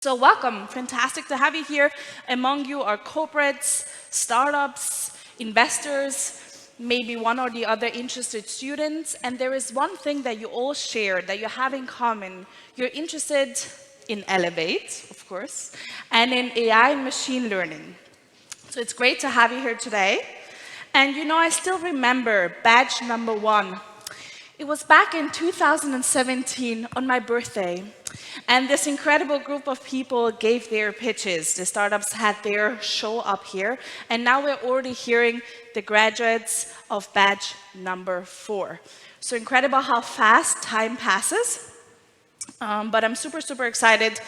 So welcome, fantastic to have you here. Among you are corporates, startups, investors, maybe one or the other interested students. And there is one thing that you all share, that you have in common. You're interested in Elevate, of course, and in AI and machine learning. So it's great to have you here today. And you know, I still remember badge number 1. It was back in 2017 on my birthday. And this incredible group of people gave their pitches. The startups had their show up here. And now we're already hearing the graduates of badge number 4. So incredible how fast time passes. But I'm super, super excited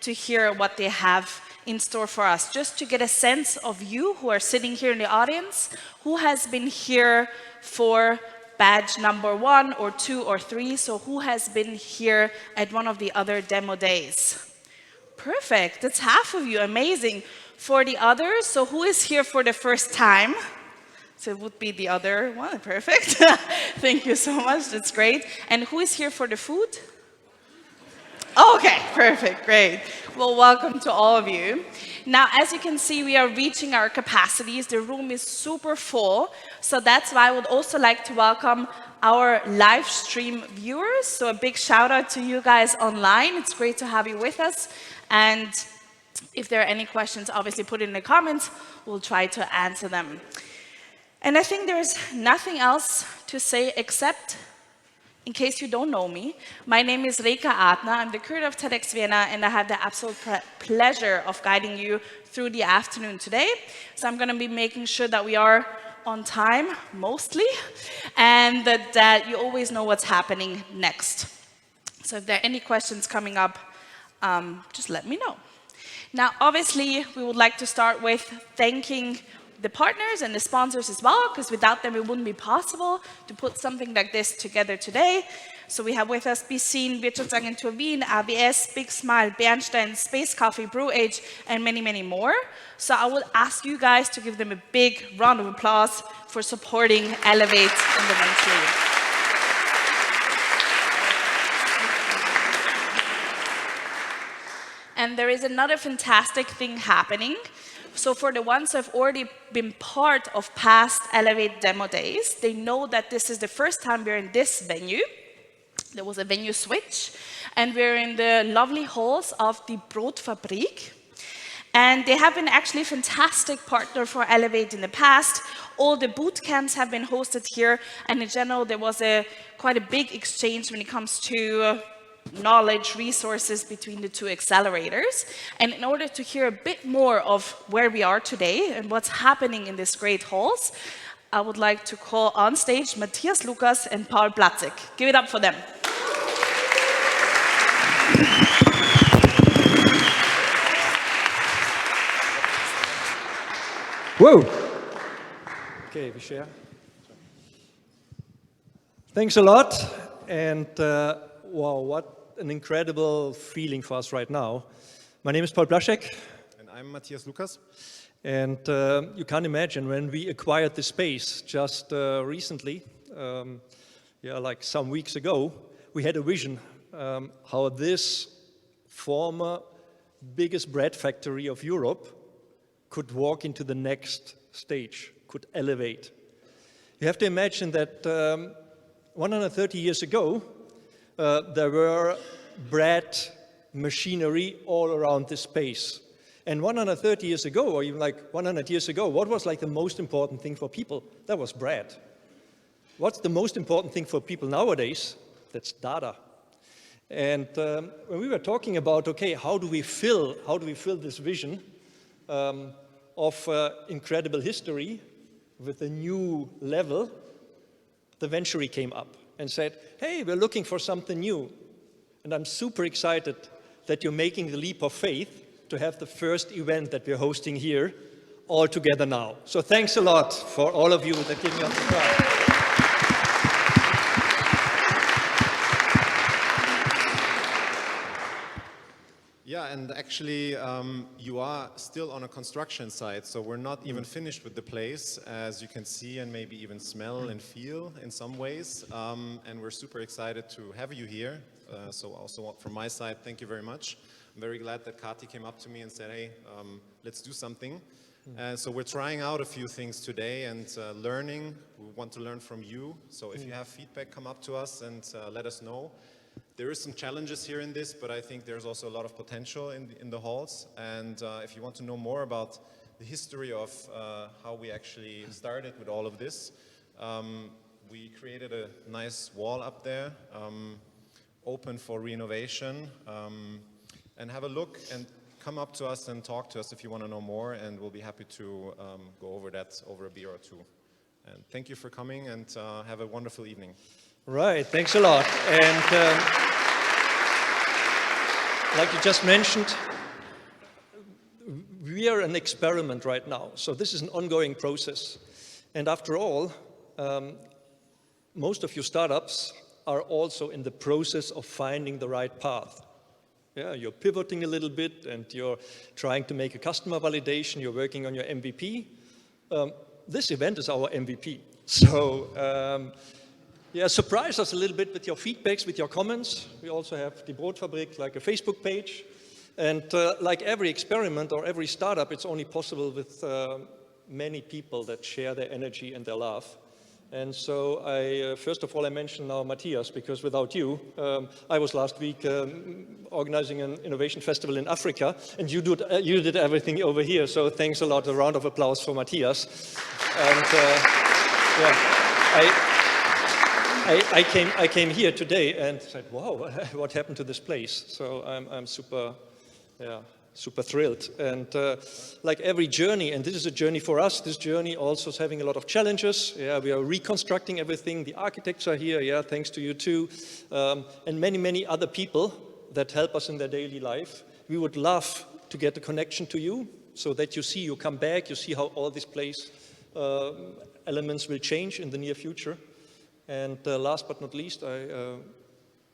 to hear what they have in store for us. Just to get a sense of you who are sitting here in the audience, who has been here for badge number 1 or 2 or 3, so who has been here at one of the other demo days? Perfect, that's half of you, amazing. For the others, so who is here for the first time? So it would be the other one, perfect. Thank you so much, that's great. And who is here for the food? Okay, perfect, great. Well, welcome to all of you. Now, as you can see, we are reaching our capacities. The room is super full. So that's why I would also like to welcome our live stream viewers. So a big shout out to you guys online. It's great to have you with us. And if there are any questions, obviously put it in the comments. We'll try to answer them. And I think there's nothing else to say except, in case you don't know me, my name is Reka Adner. I'm the curator of TEDx Vienna, and I have the absolute pleasure of guiding you through the afternoon today. So I'm going to be making sure that we are on time, mostly, and that you always know what's happening next. So if there are any questions coming up, just let me know. Now, obviously, we would like to start with thanking the partners and the sponsors as well, because without them it wouldn't be possible to put something like this together today. So we have with us BSIN, Wirtschaftsagentur Wien, ABS, Big Smile, Bernstein, Space Coffee, BrewAge, and many, many more. So I would ask you guys to give them a big round of applause for supporting Elevate in the venture. And there is another fantastic thing happening. So for the ones who have already been part of past Elevate demo days, they know that this is the first time we're in this venue. There was a venue switch, and we're in the lovely halls of the Brotfabrik. And they have been actually a fantastic partner for Elevate in the past. All the boot camps have been hosted here, and in general, there was quite a big exchange when it comes to knowledge, resources between the two accelerators. And in order to hear a bit more of where we are today and what's happening in these great halls, I would like to call on stage Matthias Lukas and Paul Platzek. Give it up for them. Whoa! Okay, we share. Thanks a lot, and wow, what an incredible feeling for us right now. My name is Paul Platzek. And I'm Matthias Lukas. And you can't imagine when we acquired the space just recently, like some weeks ago, we had a vision how this former biggest bread factory of Europe could walk into the next stage, could elevate. You have to imagine that 130 years ago, there were bread machinery all around this space. And 130 years ago, or even like 100 years ago, what was like the most important thing for people? That was bread. What's the most important thing for people nowadays? That's data. And when we were talking about, okay, how do we fill this vision of incredible history with a new level, the Venturi came up and said, hey, we're looking for something new. And I'm super excited that you're making the leap of faith to have the first event that we're hosting here all together now. So thanks a lot for all of you that give me up the crowd. Yeah, and actually you are still on a construction site, so we're not even finished with the place, as you can see and maybe even smell and feel in some ways. And we're super excited to have you here. So also from my side, thank you very much. I'm very glad that Kati came up to me and said, hey, let's do something. So we're trying out a few things today and learning. We want to learn from you. So if you have feedback, come up to us and let us know. There is some challenges here in this, but I think there's also a lot of potential in the halls. And if you want to know more about the history of how we actually started with all of this, we created a nice wall up there, open for renovation, and have a look and come up to us and talk to us if you want to know more, and we'll be happy to go over that over a beer or two. And thank you for coming, and have a wonderful evening. Right, thanks a lot. And like you just mentioned, we are an experiment right now. So this is an ongoing process. And after all, most of you startups are also in the process of finding the right path. Yeah, you're pivoting a little bit and you're trying to make a customer validation, you're working on your MVP. This event is our MVP. So yeah, surprise us a little bit with your feedbacks, with your comments. We also have Die Brotfabrik, like a Facebook page. And like every experiment or every startup, it's only possible with many people that share their energy and their love. And so first of all, I mentioned now Matthias, because without you, I was last week organizing an innovation festival in Africa, and you did everything over here. So thanks a lot. A round of applause for Matthias. And yeah, I came here today and said, wow, what happened to this place? So I'm super, yeah, super thrilled. And like every journey, and this is a journey for us, this journey also is having a lot of challenges. Yeah, we are reconstructing everything. The architects are here, yeah, thanks to you too. And many, many other people that help us in their daily life. We would love to get a connection to you so that you come back, you see how all these place elements will change in the near future. And last but not least, I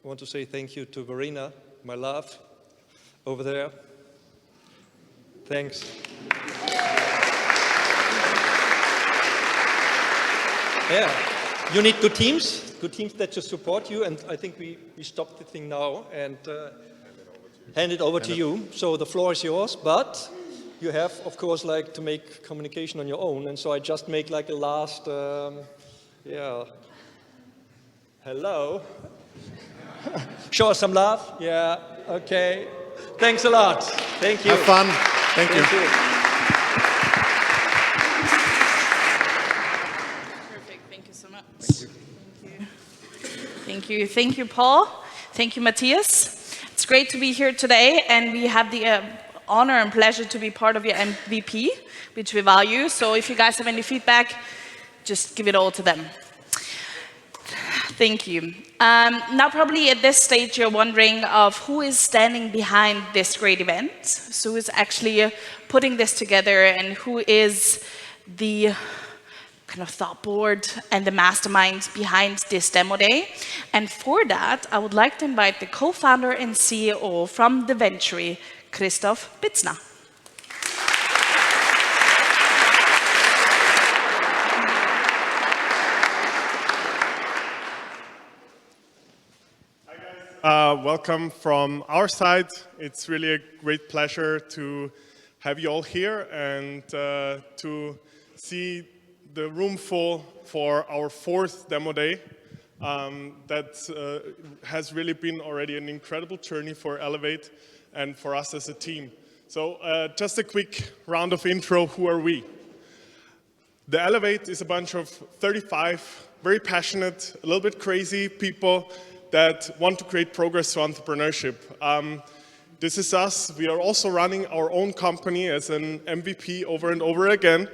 want to say thank you to Verena, my love, over there. Thanks. Yeah, you need good teams that just support you, and I think we stop the thing now and hand it over to you. So the floor is yours, but you have, of course, like to make communication on your own, and so I just make like a last, yeah, hello. Show us some love. Yeah, okay. Thanks a lot. Thank you. Have fun. Thank you. Perfect. Thank you so much. Thank you. Thank you, Paul. Thank you, Matthias. It's great to be here today, and we have the honor and pleasure to be part of your MVP, which we value. So if you guys have any feedback, just give it all to them. Thank you. Now probably at this stage you're wondering of who is standing behind this great event. So who is actually putting this together, and who is the kind of thought board and the mastermind behind this demo day. And for that, I would like to invite the co-founder and CEO from the Venture, Christoph Bitzner. Welcome from our side. It's really a great pleasure to have you all here and to see the room full for our 4th demo day. That has really been already an incredible journey for Elevate and for us as a team. So just a quick round of intro. Who are we? The Elevate is a bunch of 35 very passionate, a little bit crazy people that want to create progress to entrepreneurship. This is us. We are also running our own company as an MVP over and over again.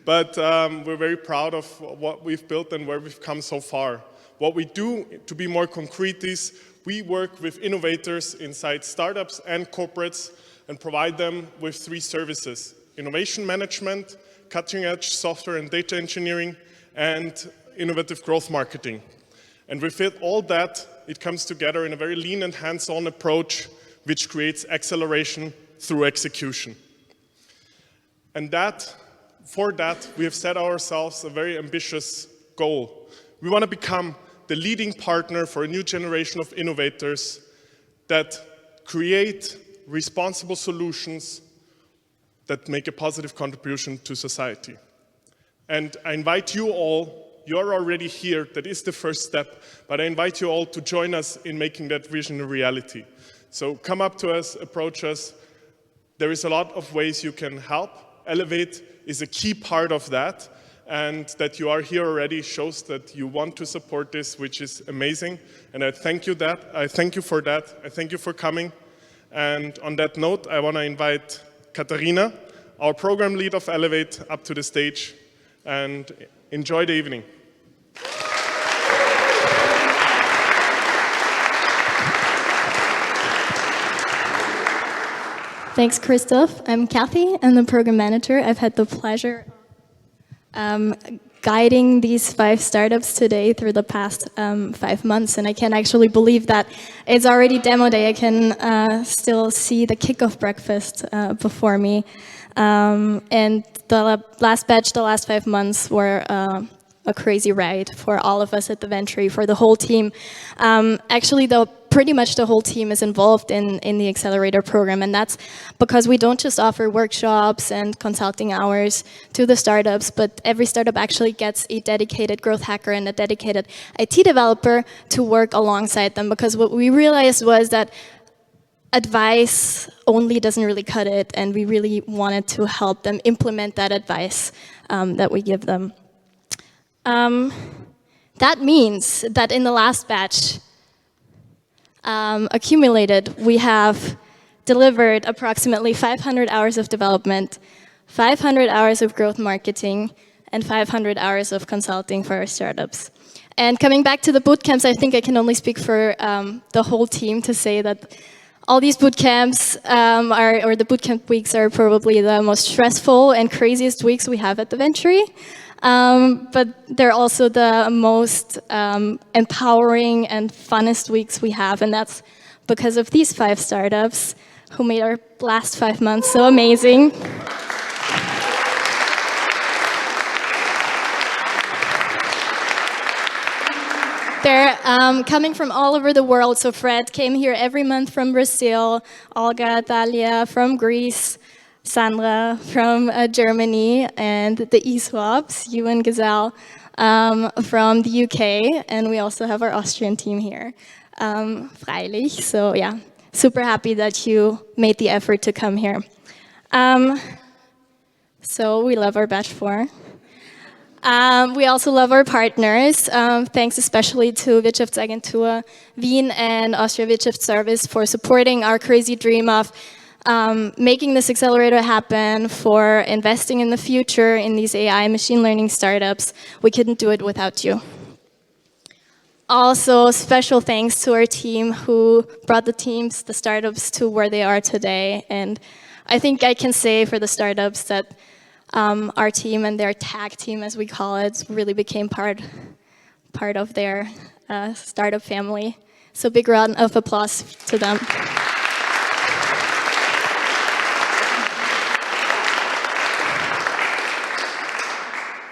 But we're very proud of what we've built and where we've come so far. What we do, to be more concrete, is we work with innovators inside startups and corporates and provide them with 3 services: innovation management, cutting-edge software and data engineering, and innovative growth marketing. And with all that, it comes together in a very lean and hands-on approach, which creates acceleration through execution. And for that, we have set ourselves a very ambitious goal. We want to become the leading partner for a new generation of innovators that create responsible solutions that make a positive contribution to society. And I invite you all, you're already here, that is the first step, but I invite you all to join us in making that vision a reality. So come up to us, approach us. There is a lot of ways you can help. Elevate is a key part of that, and that you are here already shows that you want to support this, which is amazing. And I thank you for that. I thank you for coming. And on that note, I want to invite Katharina, our program lead of Elevate, up to the stage, and enjoy the evening. Thanks, Christoph. I'm Kathy. I'm the program manager. I've had the pleasure guiding these 5 startups today through the past 5 months, and I can't actually believe that it's already demo day. I can still see the kickoff breakfast before me. And the last batch, the last 5 months were a crazy ride for all of us at the Venturi, for the whole team. Actually, pretty much the whole team is involved in the Accelerator program, and that's because we don't just offer workshops and consulting hours to the startups, but every startup actually gets a dedicated growth hacker and a dedicated IT developer to work alongside them, because what we realized was that advice only doesn't really cut it, and we really wanted to help them implement that advice that we give them. That means that in the last batch, accumulated, we have delivered approximately 500 hours of development, 500 hours of growth marketing, and 500 hours of consulting for our startups. And coming back to the bootcamps, I think I can only speak for the whole team to say that all these bootcamps or the bootcamp weeks are probably the most stressful and craziest weeks we have at the Venturi. But they're also the most empowering and funnest weeks we have, and that's because of these 5 startups who made our last 5 months so amazing. They're coming from all over the world. So Fred came here every month from Brazil, Olga, Dalia from Greece, Sandra from Germany, and the eSwaps, you and Gazelle from the UK, and we also have our Austrian team here, Freilich. So yeah, super happy that you made the effort to come here. So we love our batch 4. We also love our partners. Thanks especially to Wirtschaftsagentur Wien and Austria Wirtschaftsservice for supporting our crazy dream of making this accelerator happen, for investing in the future in these AI machine learning startups. We couldn't do it without you. Also, special thanks to our team who brought the startups to where they are today. And I think I can say for the startups that our team and their tag team, as we call it, really became part of their startup family. So big round of applause to them.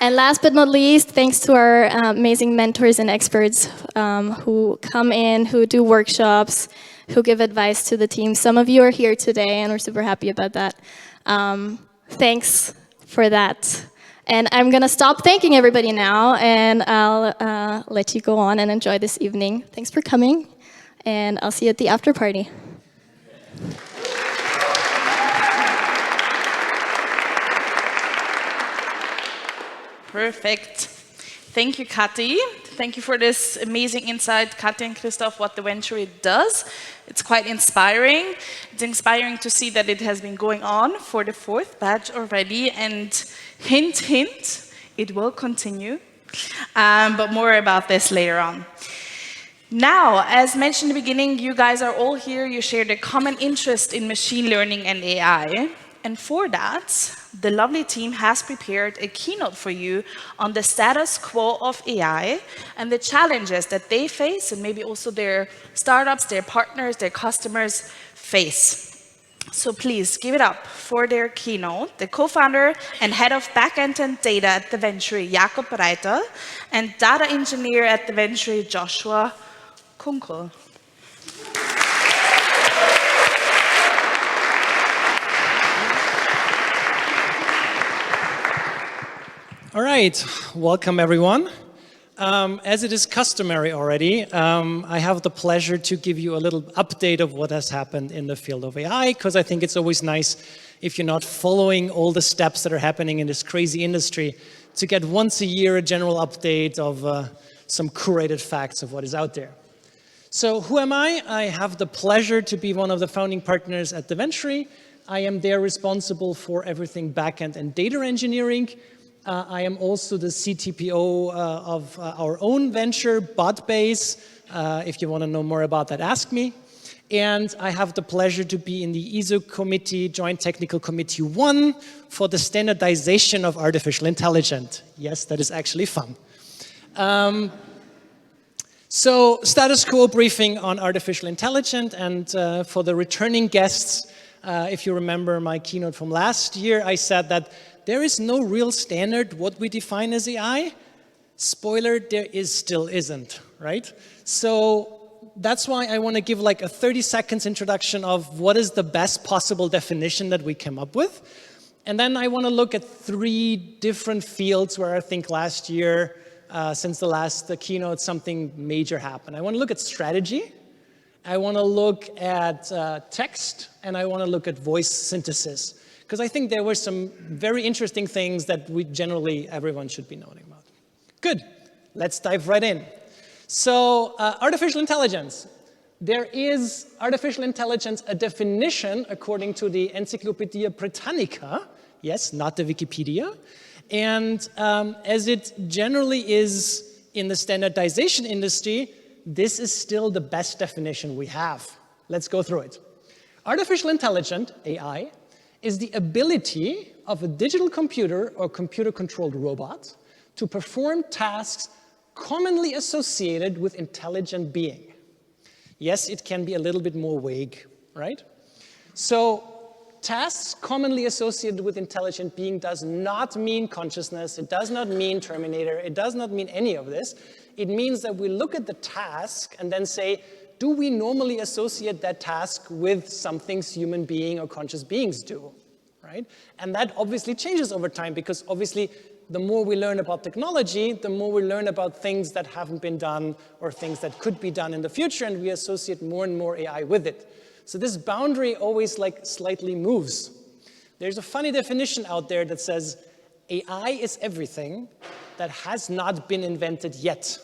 And last but not least, thanks to our amazing mentors and experts who come in, who do workshops, who give advice to the team. Some of you are here today, and we're super happy about that. Thanks for that. And I'm going to stop thanking everybody now, and I'll let you go on and enjoy this evening. Thanks for coming, and I'll see you at the after party. Perfect. Thank you, Kati. Thank you for this amazing insight, Kati and Christoph, what the Venturi does. It's quite inspiring. It's inspiring to see that it has been going on for the 4th batch already, and hint, hint, it will continue. But more about this later on. Now, as mentioned in the beginning, you guys are all here. You share a common interest in machine learning and AI. And for that, the lovely team has prepared a keynote for you on the status quo of AI and the challenges that they face, and maybe also their startups, their partners, their customers face. So please give it up for their keynote, the co-founder and head of backend and data at the Venturi, Jakob Reiter, and data engineer at the Venturi, Joshua Kunkel. All right, welcome everyone. As it is customary already, I have the pleasure to give you a little update of what has happened in the field of AI, because I think it's always nice if you're not following all the steps that are happening in this crazy industry to get once a year a general update of some curated facts of what is out there. So who am I? I have the pleasure to be one of the founding partners at Daventure. I am there responsible for everything backend and data engineering. I am also the CTPO of our own venture, BotBase. If you want to know more about that, ask me. And I have the pleasure to be in the ESO committee, Joint Technical Committee 1, for the standardization of artificial intelligence. Yes, that is actually fun. So status quo briefing on artificial intelligence, and for the returning guests, if you remember my keynote from last year, I said that there is no real standard what we define as AI. Spoiler, there still isn't, right? So that's why I want to give like a 30 seconds introduction of what is the best possible definition that we came up with. And then I want to look at 3 different fields where I think last year, since the last keynote, something major happened. I want to look at strategy. I want to look at text, and I want to look at voice synthesis. Because I think there were some very interesting things that everyone should be knowing about. Good, let's dive right in. So artificial intelligence. There is artificial intelligence, a definition according to the Encyclopedia Britannica. Yes, not the Wikipedia. And as it generally is in the standardization industry, this is still the best definition we have. Let's go through it. Artificial intelligence, AI, is the ability of a digital computer or computer-controlled robot to perform tasks commonly associated with intelligent being. Yes, it can be a little bit more vague, right? So tasks commonly associated with intelligent being does not mean consciousness, it does not mean Terminator, it does not mean any of this. It means that we look at the task and then say, do we normally associate that task with some things human being or conscious beings do, right? And that obviously changes over time, because obviously the more we learn about technology, the more we learn about things that haven't been done or things that could be done in the future, and we associate more and more AI with it. So this boundary always like slightly moves. There's a funny definition out there that says AI is everything that has not been invented yet.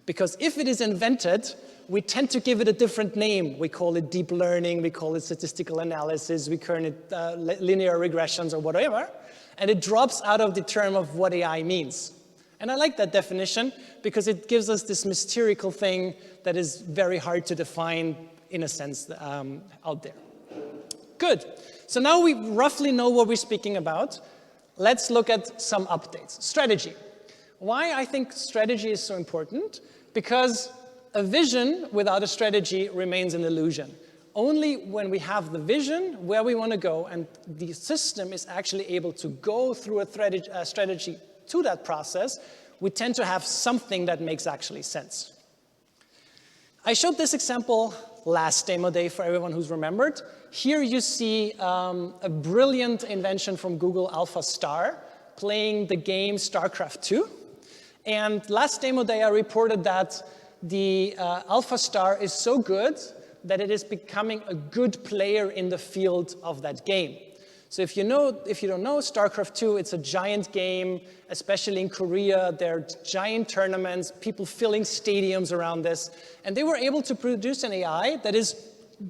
Because if it is invented, we tend to give it a different name. We call it deep learning, we call it statistical analysis, we call it linear regressions or whatever, and it drops out of the term of what AI means. And I like that definition because it gives us this mystical thing that is very hard to define in a sense out there. Good. So now we roughly know what we're speaking about. Let's look at some updates. Strategy. Why I think strategy is so important? Because a vision without a strategy remains an illusion. Only when we have the vision where we want to go and the system is actually able to go through a strategy to that process, we tend to have something that makes actually sense. I showed this example last demo day for everyone who's remembered. Here you see a brilliant invention from Google, AlphaStar, playing the game StarCraft 2. And last demo day I reported that the AlphaStar is so good that it is becoming a good player in the field of that game. So if you don't know, StarCraft 2, it's a giant game, especially in Korea. There are giant tournaments, people filling stadiums around this. And they were able to produce an AI that is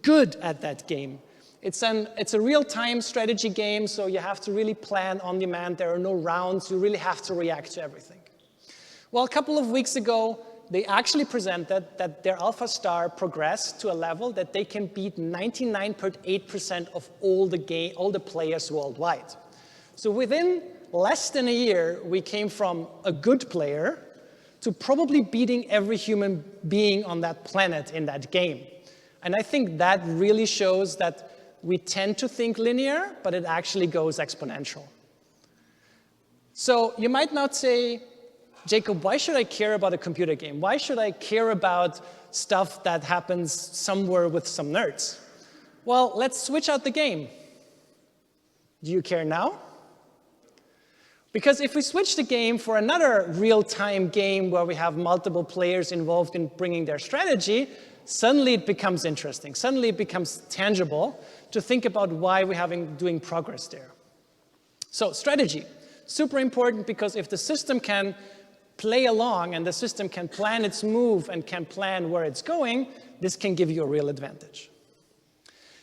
good at that game. It's a real-time strategy game, so you have to really plan on demand. There are no rounds. You really have to react to everything. Well, a couple of weeks ago, they actually presented that their AlphaStar progressed to a level that they can beat 99.8% of all the players worldwide. So within less than a year, we came from a good player to probably beating every human being on that planet in that game. And I think that really shows that we tend to think linear, but it actually goes exponential. So you might not say, Jacob, why should I care about a computer game? Why should I care about stuff that happens somewhere with some nerds? Well, let's switch out the game. Do you care now? Because if we switch the game for another real-time game where we have multiple players involved in bringing their strategy, suddenly it becomes interesting. Suddenly it becomes tangible to think about why we're doing progress there. So strategy, super important, because if the system can play along and the system can plan its move and can plan where it's going, this can give you a real advantage.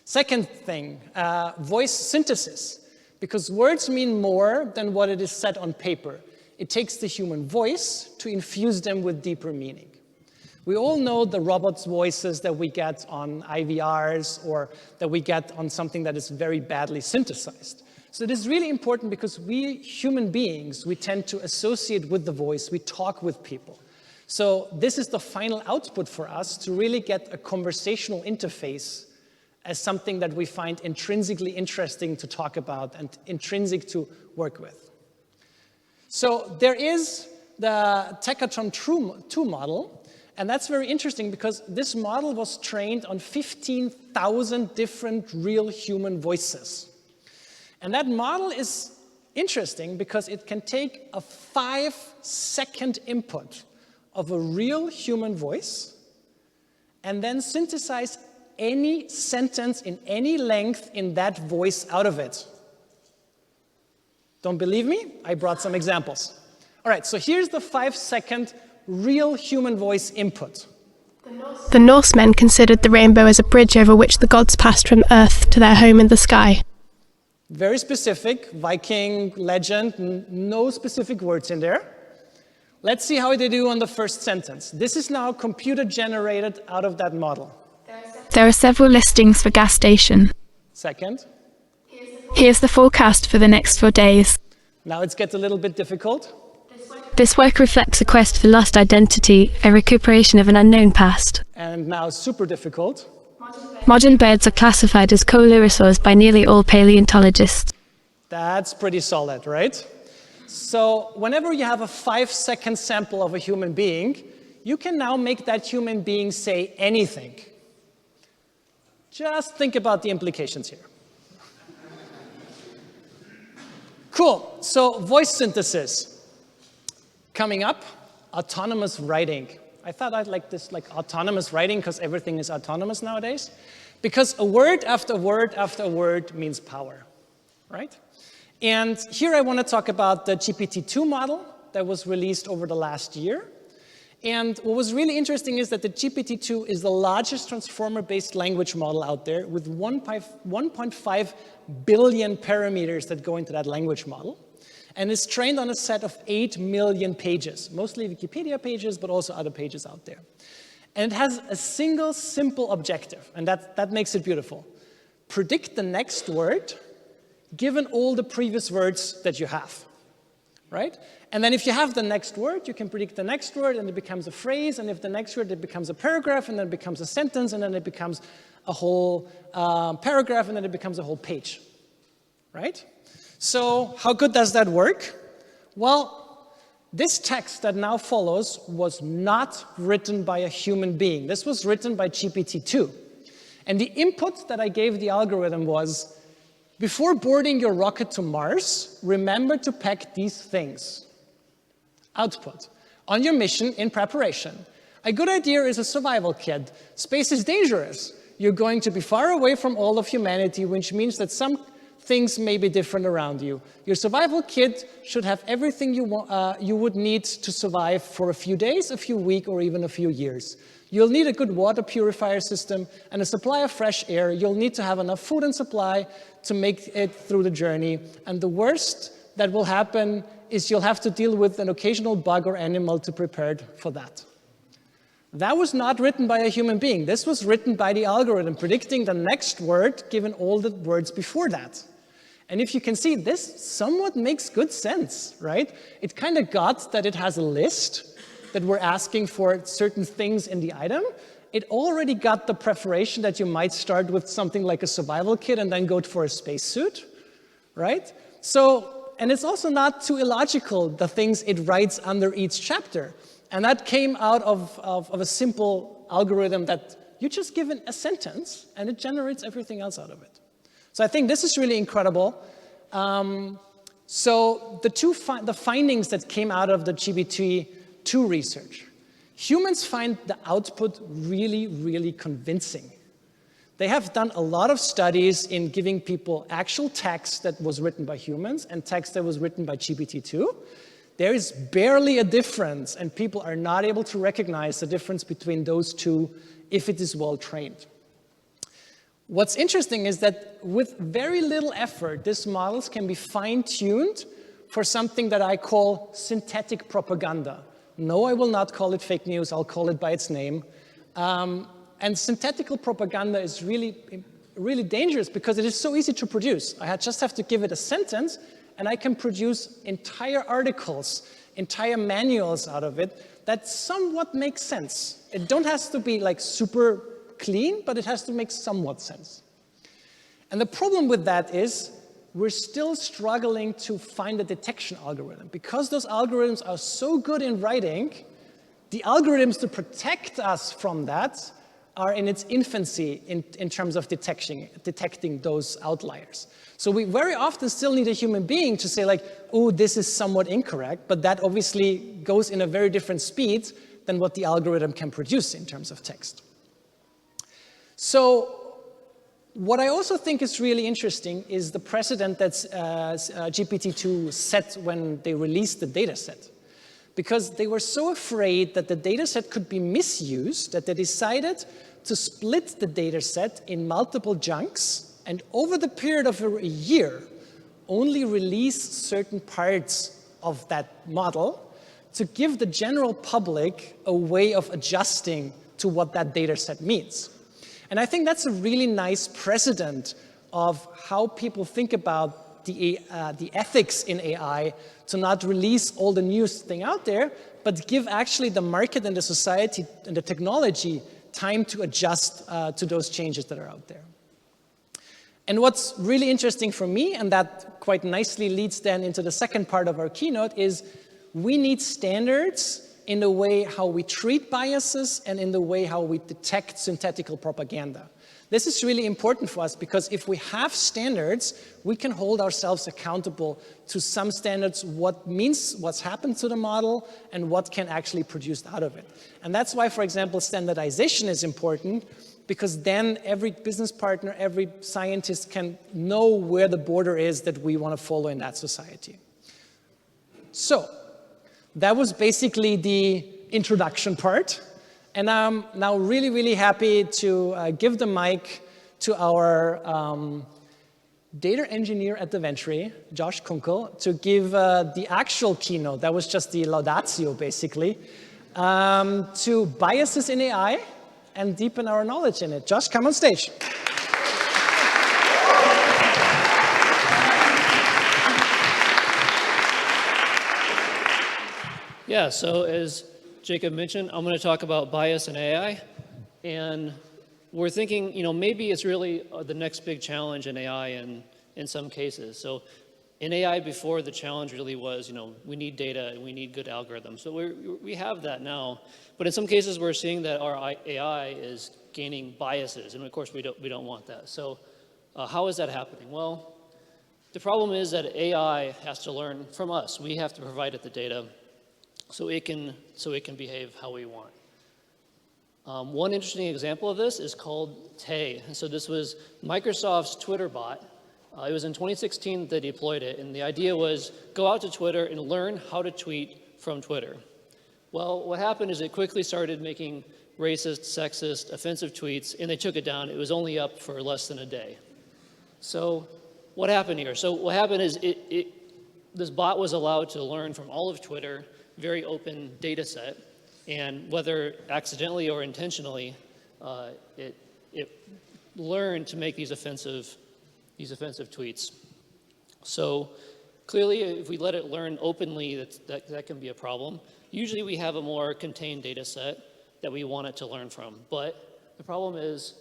Second thing, voice synthesis. Because words mean more than what it is said on paper. It takes the human voice to infuse them with deeper meaning. We all know the robots' voices that we get on IVRs or that we get on something that is very badly synthesized. So it is really important because we human beings, we tend to associate with the voice, we talk with people. So this is the final output for us to really get a conversational interface as something that we find intrinsically interesting to talk about and intrinsic to work with. So there is the Tekkatron 2 model, and that's very interesting because this model was trained on 15,000 different real human voices. And that model is interesting because it can take a 5-second input of a real human voice and then synthesize any sentence in any length in that voice out of it. Don't believe me? I brought some examples. All right, so here's the 5-second real human voice input. The Norsemen considered the rainbow as a bridge over which the gods passed from Earth to their home in the sky. Very specific, Viking legend, no specific words in there. Let's see how they do on the first sentence. This is now computer generated out of that model. There are several listings for gas station. Second. Here's the forecast for the next 4 days. Now it gets a little bit difficult. This work reflects a quest for lost identity, a recuperation of an unknown past. And now super difficult. Modern birds are classified as coelurosaurs by nearly all paleontologists. That's pretty solid, right? So whenever you have a 5-second sample of a human being, you can now make that human being say anything. Just think about the implications here. Cool, so voice synthesis. Coming up, autonomous writing. I thought I'd like this, like autonomous writing, because everything is autonomous nowadays. Because a word after word after word means power, right? And here I want to talk about the GPT-2 model that was released over the last year. And what was really interesting is that the GPT-2 is the largest transformer-based language model out there with 1.5 billion parameters that go into that language model. And it's trained on a set of 8 million pages, mostly Wikipedia pages, but also other pages out there. And it has a single simple objective, and that makes it beautiful. Predict the next word, given all the previous words that you have, right? And then if you have the next word, you can predict the next word, and it becomes a phrase, and if the next word, it becomes a paragraph, and then it becomes a sentence, and then it becomes a whole paragraph, and then it becomes a whole page, right? So how good does that work? Well, this text that now follows was not written by a human being. This was written by GPT-2. And the input that I gave the algorithm was, before boarding your rocket to Mars, remember to pack these things. Output. On your mission in preparation. A good idea is a survival kit. Space is dangerous. You're going to be far away from all of humanity, which means that some things may be different around you. Your survival kit should have everything you would need to survive for a few days, a few weeks, or even a few years. You'll need a good water purifier system and a supply of fresh air. You'll need to have enough food and supply to make it through the journey. And the worst that will happen is you'll have to deal with an occasional bug or animal to prepare for that. That was not written by a human being. This was written by the algorithm, predicting the next word given all the words before that. And if you can see, this somewhat makes good sense, right? It kind of got that it has a list that we're asking for certain things in the item. It already got the preparation that you might start with something like a survival kit and then go for a spacesuit, right? So, and it's also not too illogical, the things it writes under each chapter. And that came out of a simple algorithm that you just give it a sentence and it generates everything else out of it. So I think this is really incredible. So the findings that came out of the GPT-2 research, humans find the output really, really convincing. They have done a lot of studies in giving people actual text that was written by humans and text that was written by GPT-2. There is barely a difference, and people are not able to recognize the difference between those two if it is well trained. What's interesting is that with very little effort, these models can be fine-tuned for something that I call synthetic propaganda. No, I will not call it fake news, I'll call it by its name. And synthetical propaganda is really, really dangerous because it is so easy to produce. I just have to give it a sentence, and I can produce entire articles, entire manuals out of it that somewhat make sense. It don't have to be like super clean, but it has to make somewhat sense. And the problem with that is we're still struggling to find a detection algorithm. Because those algorithms are so good in writing, the algorithms to protect us from that are in its infancy in terms of detecting those outliers. So we very often still need a human being to say like, oh, this is somewhat incorrect, but that obviously goes in a very different speed than what the algorithm can produce in terms of text. So what I also think is really interesting is the precedent that GPT-2 set when they released the data set. Because they were so afraid that the data set could be misused that they decided to split the data set in multiple chunks and over the period of a year only release certain parts of that model to give the general public a way of adjusting to what that data set means. And I think that's a really nice precedent of how people think about the ethics in AI, to not release all the newest thing out there, but give actually the market and the society and the technology time to adjust to those changes that are out there. And what's really interesting for me, and that quite nicely leads then into the second part of our keynote, is we need standards in the way how we treat biases and in the way how we detect synthetical propaganda. This is really important for us because if we have standards, we can hold ourselves accountable to some standards, what means what's happened to the model and what can actually be produced out of it. And that's why, for example, standardization is important, because then every business partner, every scientist can know where the border is that we want to follow in that society. So that was basically the introduction part. And I'm now really, really happy to give the mic to our data engineer at the Venturi, Josh Kunkel, to give the actual keynote. That was just the laudatio, basically, to biases in AI and deepen our knowledge in it. Josh, come on stage. Yeah, so as Jacob mentioned, I'm going to talk about bias in AI. And we're thinking, maybe it's really the next big challenge in AI in some cases. So in AI before, the challenge really was, we need data and we need good algorithms. So we have that now. But in some cases, we're seeing that our AI is gaining biases. And of course, we don't want that. So how is that happening? Well, the problem is that AI has to learn from us. We have to provide it the data so it can behave how we want. One interesting example of this is called Tay. And so this was Microsoft's Twitter bot. It was in 2016 that they deployed it, and the idea was go out to Twitter and learn how to tweet from Twitter. Well, what happened is it quickly started making racist, sexist, offensive tweets, and they took it down. It was only up for less than a day. So what happened here? So what happened is this bot was allowed to learn from all of Twitter, very open data set, and whether accidentally or intentionally, it learned to make these offensive tweets. So clearly, if we let it learn openly, that can be a problem. Usually we have a more contained data set that we want it to learn from. But the problem is,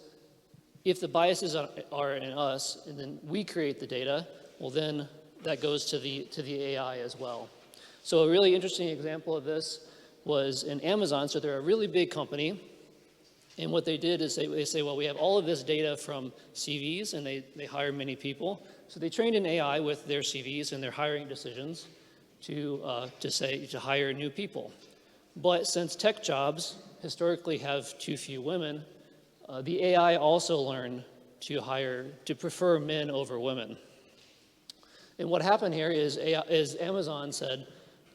if the biases are in us, and then we create the data, well then that goes to the AI as well. So a really interesting example of this was in Amazon. So they're a really big company. And what they did is they say, well, we have all of this data from CVs, and they hire many people. So they trained an AI with their CVs and their hiring decisions to hire new people. But since tech jobs historically have too few women, the AI also learned to prefer men over women. And what happened here is Amazon said,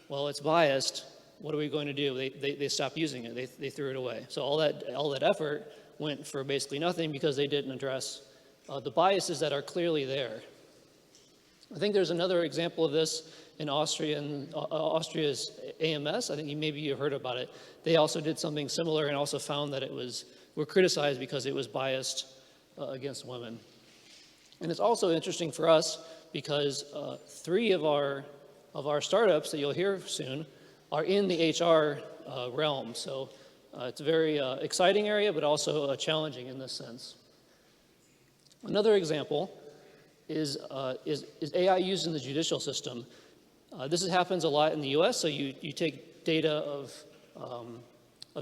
well, it's biased. What are we going to do? They stopped using it. They threw it away. So all that effort went for basically nothing because they didn't address the biases that are clearly there. I think there's another example of this in Austria's AMS. I think maybe you heard about it. They also did something similar and also found that were criticized because it was biased against women. And it's also interesting for us because 3 of our startups that you'll hear soon are in the HR realm. So it's a very exciting area, but also challenging in this sense. Another example is AI used in the judicial system. This happens a lot in the US, so you take data of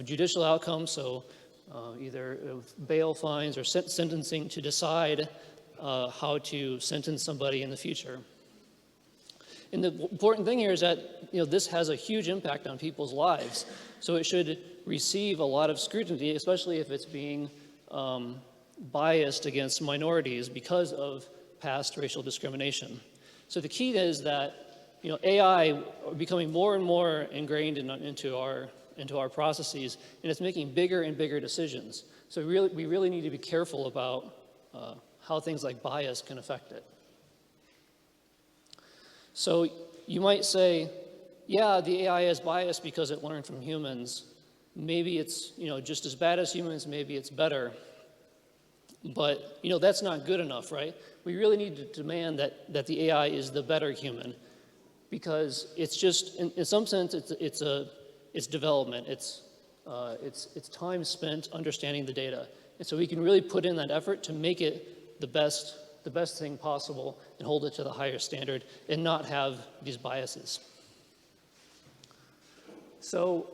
judicial outcomes, so either bail fines or sentencing to decide how to sentence somebody in the future. And the important thing here is that this has a huge impact on people's lives, so it should receive a lot of scrutiny, especially if it's being biased against minorities because of past racial discrimination. So the key is that AI are becoming more and more ingrained into our processes, and it's making bigger and bigger decisions. So we really need to be careful about how things like bias can affect it. So you might say, yeah, the AI is biased because it learned from humans. Maybe it's just as bad as humans, maybe it's better. But that's not good enough, right? We really need to demand that the AI is the better human, because it's just in some sense it's development. It's time spent understanding the data, and so we can really put in that effort to make it the best thing possible and hold it to the higher standard and not have these biases. So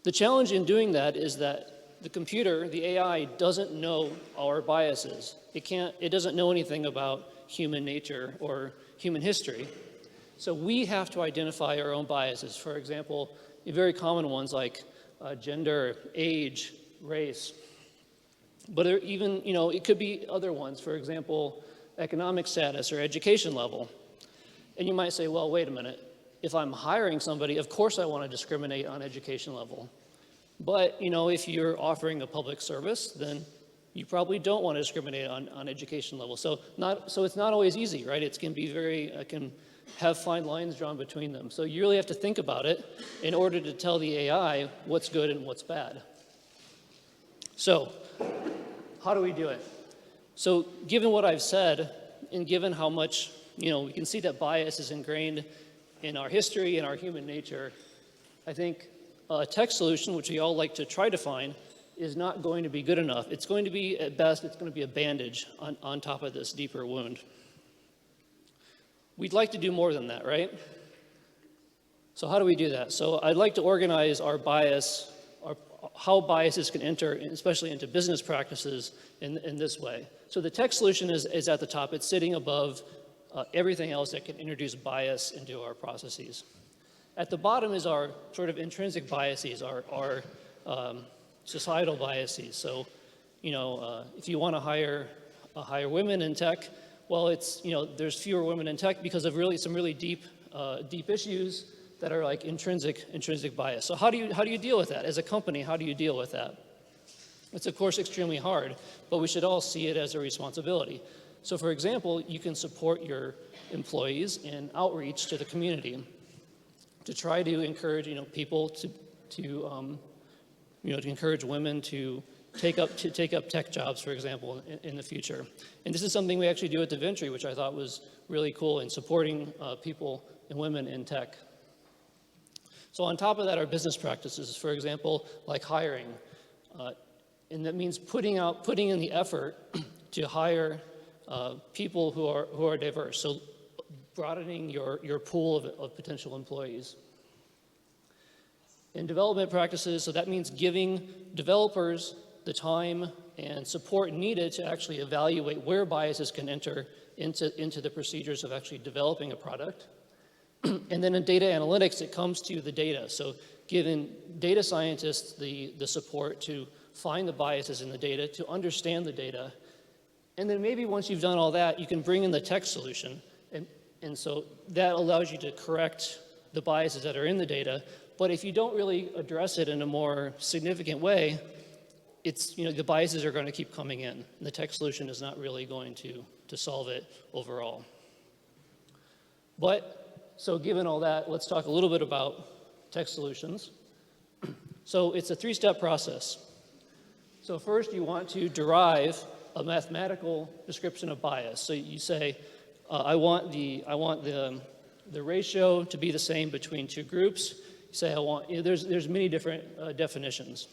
the challenge in doing that is that the computer, the AI, doesn't know our biases. It doesn't know anything about human nature or human history. So we have to identify our own biases. For example, very common ones like gender, age, race. But even, it could be other ones. For example, economic status or education level. And you might say, well, wait a minute. If I'm hiring somebody, of course I want to discriminate on education level. But, if you're offering a public service, then you probably don't want to discriminate on education level. So it's not always easy, right? It can be can have fine lines drawn between them. So you really have to think about it in order to tell the AI what's good and what's bad. So how do we do it? So given what I've said, and given how much, we can see that bias is ingrained in our history and our human nature, I think a tech solution, which we all like to try to find, is not going to be good enough. It's going to be, at best, it's going to be a bandage on top of this deeper wound. We'd like to do more than that, right? So how do we do that? So I'd like to organize our bias, how biases can enter, especially into business practices, in this way. So the tech solution is at the top. It's sitting above everything else that can introduce bias into our processes. At the bottom is our sort of intrinsic biases, our societal biases. So, if you want to hire women in tech, well, there's fewer women in tech because of some really deep issues that are like intrinsic bias. So how do you deal with that as a company? How do you deal with that? It's of course extremely hard, but we should all see it as a responsibility. So, for example, you can support your employees in outreach to the community, to try to encourage people to encourage women to take up tech jobs, for example, in the future. And this is something we actually do at DaVinci, which I thought was really cool in supporting people and women in tech. So on top of that are business practices, for example, like hiring, and that means putting in the effort to hire people who are diverse. So broadening your pool of potential employees. In development practices, so that means giving developers the time and support needed to actually evaluate where biases can enter into the procedures of actually developing a product. And then in data analytics, it comes to the data. So giving data scientists the support to find the biases in the data, to understand the data. And then maybe once you've done all that, you can bring in the tech solution. And so that allows you to correct the biases that are in the data. But if you don't really address it in a more significant way, the biases are going to keep coming in. And the tech solution is not really going to solve it overall. So given all that, let's talk a little bit about tech solutions. So it's a three-step process. So first you want to derive a mathematical description of bias. So you say, I want the ratio to be the same between two groups. You say, there's many different definitions.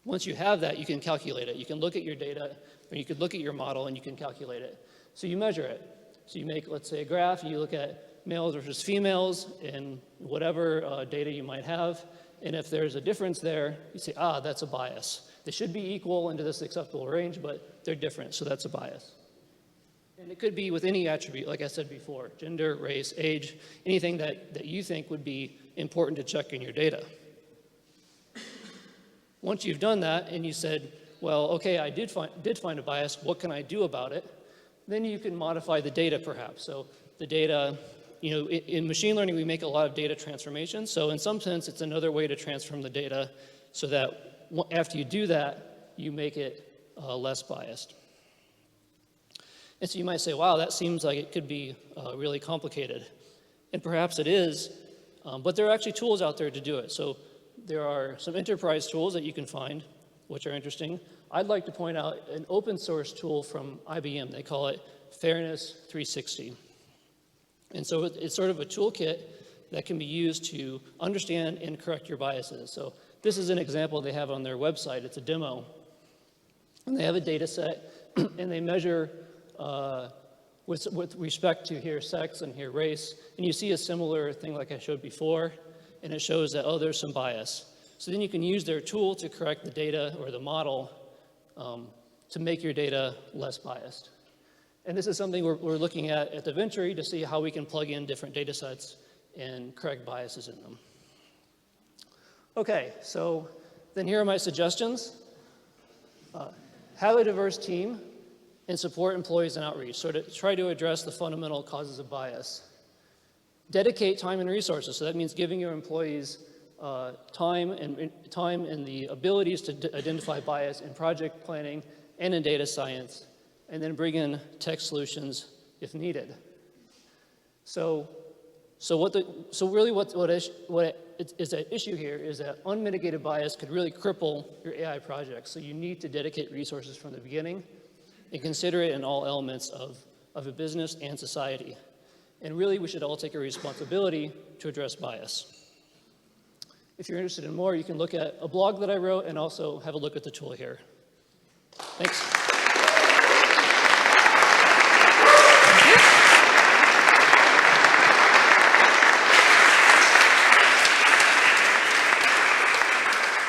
Once you have that, you can calculate it. You can look at your data, or you could look at your model and you can calculate it. So you measure it. So you make, let's say, a graph, and you look at males versus females in whatever data you might have. And if there's a difference there, you say, that's a bias. They should be equal into this acceptable range, but they're different, so that's a bias. And it could be with any attribute, like I said before, gender, race, age, anything that you think would be important to check in your data. Once you've done that and you said, well, okay, I did find a bias, what can I do about it? Then you can modify the data perhaps. So the data, in machine learning, we make a lot of data transformations. So in some sense, it's another way to transform the data so that after you do that, you make it less biased. And so you might say, wow, that seems like it could be really complicated. And perhaps it is, but there are actually tools out there to do it. So there are some enterprise tools that you can find, which are interesting. I'd like to point out an open source tool from IBM. They call it Fairness 360. And so it's sort of a toolkit that can be used to understand and correct your biases. So this is an example they have on their website. It's a demo. And they have a data set, and they measure with respect to here sex and here race. And you see a similar thing like I showed before, and it shows that, there's some bias. So then you can use their tool to correct the data or the model to make your data less biased. And this is something we're looking at the Venturi to see how we can plug in different data sets and correct biases in them. Okay, so then here are my suggestions. Have a diverse team and support employees in outreach, so to try to address the fundamental causes of bias. Dedicate time and resources, so that means giving your employees time and the abilities to identify bias in project planning and in data science, and then bring in tech solutions if needed. So really what is at issue here is that unmitigated bias could really cripple your AI projects. So you need to dedicate resources from the beginning and consider it in all elements of a business and society. And really, we should all take a responsibility to address bias. If you're interested in more, you can look at a blog that I wrote and also have a look at the tool here. Thanks.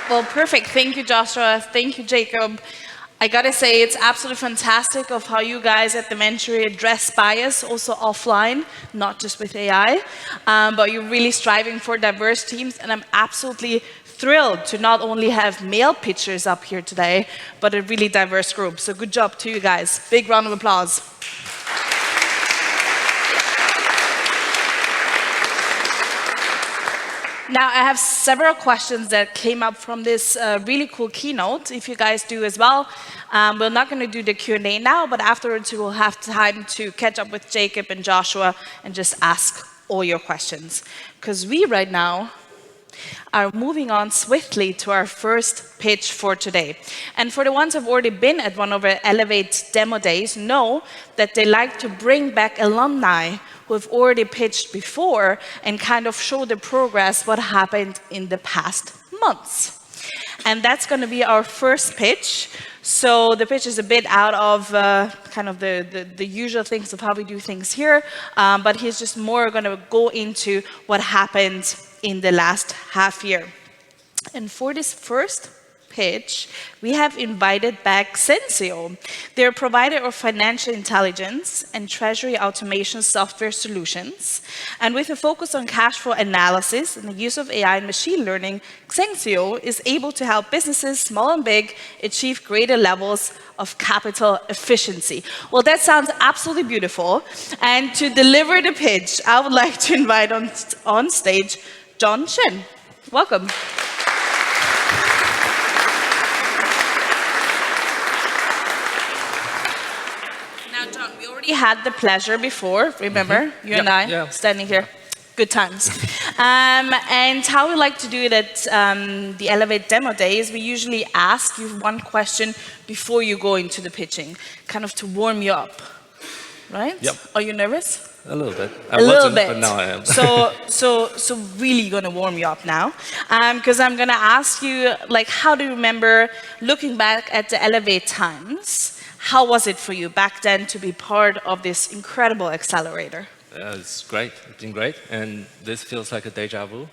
Well, perfect. Thank you, Joshua. Thank you, Jacob. I gotta say, it's absolutely fantastic of how you guys at the Venturi address bias also offline, not just with AI, but you're really striving for diverse teams, and I'm absolutely thrilled to not only have male pitchers up here today, but a really diverse group. So good job to you guys. Big round of applause. Now, I have several questions that came up from this really cool keynote, if you guys do as well. We're not going to do the Q&A now, but afterwards you will have time to catch up with Jacob and Joshua and just ask all your questions. Because we right now are moving on swiftly to our first pitch for today. And for the ones who have already been at one of our Elevate demo days, know that they like to bring back alumni who have already pitched before and kind of show the progress, what happened in the past months. And that's going to be our first pitch. So the pitch is a bit out of kind of the usual things of how we do things here, but he's just more going to go into what happened in the last half year. And for this first pitch, we have invited back Sensio. They're a provider of financial intelligence and treasury automation software solutions. And with a focus on cash flow analysis and the use of AI and machine learning, Sensio is able to help businesses, small and big, achieve greater levels of capital efficiency. Well, that sounds absolutely beautiful. And to deliver the pitch, I would like to invite on stage John Shin. Welcome. Now, John, we already had the pleasure before, remember? You and I standing here. Good times. And how we like to do it at the Elevate demo day is we usually ask you one question before you go into the pitching, kind of to warm you up, right? Yep. Are you nervous? A little bit. A little bit. But now I am. So really gonna warm you up now, because I'm gonna ask you, like, how do you remember looking back at the Elevate times? How was it for you back then to be part of this incredible accelerator? It's great. It's been great. And this feels like a deja vu.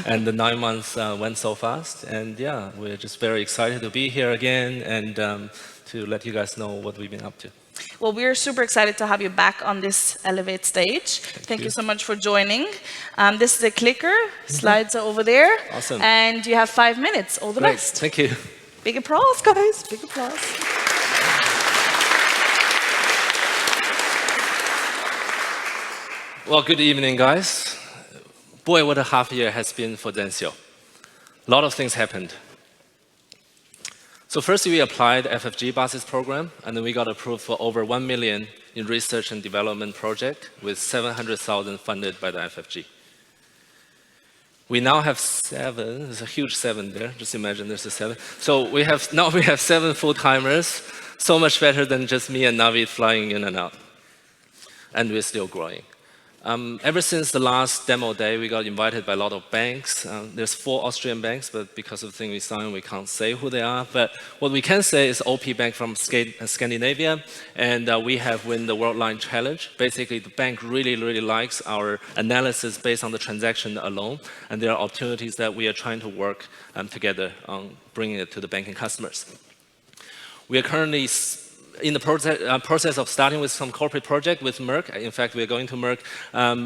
And the 9 months went so fast. And yeah, we're just very excited to be here again and to let you guys know what we've been up to. Well, we're super excited to have you back on this Elevate stage. Thank you so much for joining. This is the clicker. Slides are over there. Awesome. And you have 5 minutes. All the Great. best. Thank you. Big applause, guys. Big applause. Well, good evening, guys. Boy, what a half year has been for Sensio. A lot of things happened. So first we applied FFG BASIS program, and then we got approved for over 1 million in research and development project with 700,000 funded by the FFG. We now have 7, there's a huge 7 there, just imagine there's a 7. So now we have 7 full-timers, so much better than just me and Navid flying in and out. And we're still growing. Ever since the last demo day, we got invited by a lot of banks. There's 4 Austrian banks, but because of the thing we signed, we can't say who they are. But what we can say is OP Bank from Scandinavia, and we have won the Worldline Challenge. Basically, the bank really, really likes our analysis based on the transaction alone, and there are opportunities that we are trying to work together on bringing it to the banking customers. We are currently in the process of starting with some corporate project with Merck. In fact, we're going to Merck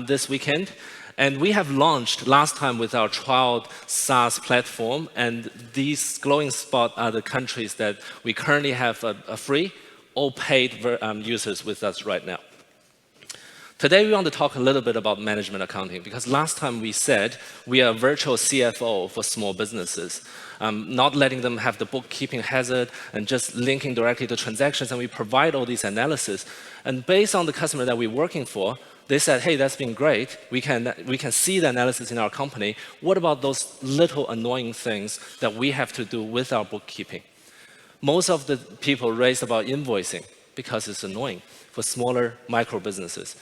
this weekend. And we have launched last time with our trial SaaS platform. And these glowing spots are the countries that we currently have a free or paid users with us right now. Today, we want to talk a little bit about management accounting, because last time we said we are a virtual CFO for small businesses, not letting them have the bookkeeping hazard and just linking directly to transactions, and we provide all these analysis. And based on the customer that we're working for, they said, hey, that's been great. We can see the analysis in our company. What about those little annoying things that we have to do with our bookkeeping? Most of the people raised about invoicing because it's annoying for smaller micro businesses.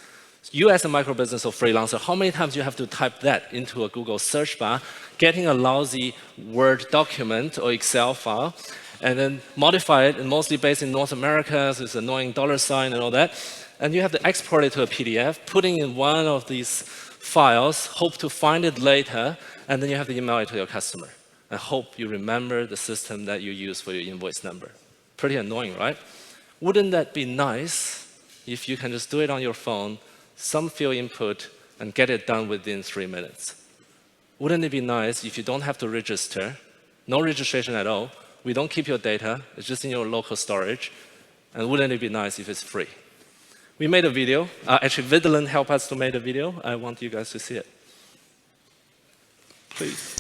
You as a micro business or freelancer, how many times you have to type that into a Google search bar, getting a lousy Word document or Excel file, and then modify it, and mostly based in North America, so it's annoying $sign and all that, and you have to export it to a PDF, putting in one of these files, hope to find it later, and then you have to email it to your customer, and hope you remember the system that you use for your invoice number. Pretty annoying, right? Wouldn't that be nice if you can just do it on your phone, some field input, and get it done within 3 minutes? Wouldn't it be nice if you don't have to register, no registration at all, we don't keep your data, it's just in your local storage, and wouldn't it be nice if it's free? We made a video. Actually, Vidalin helped us to make a video. I want you guys to see it. Please.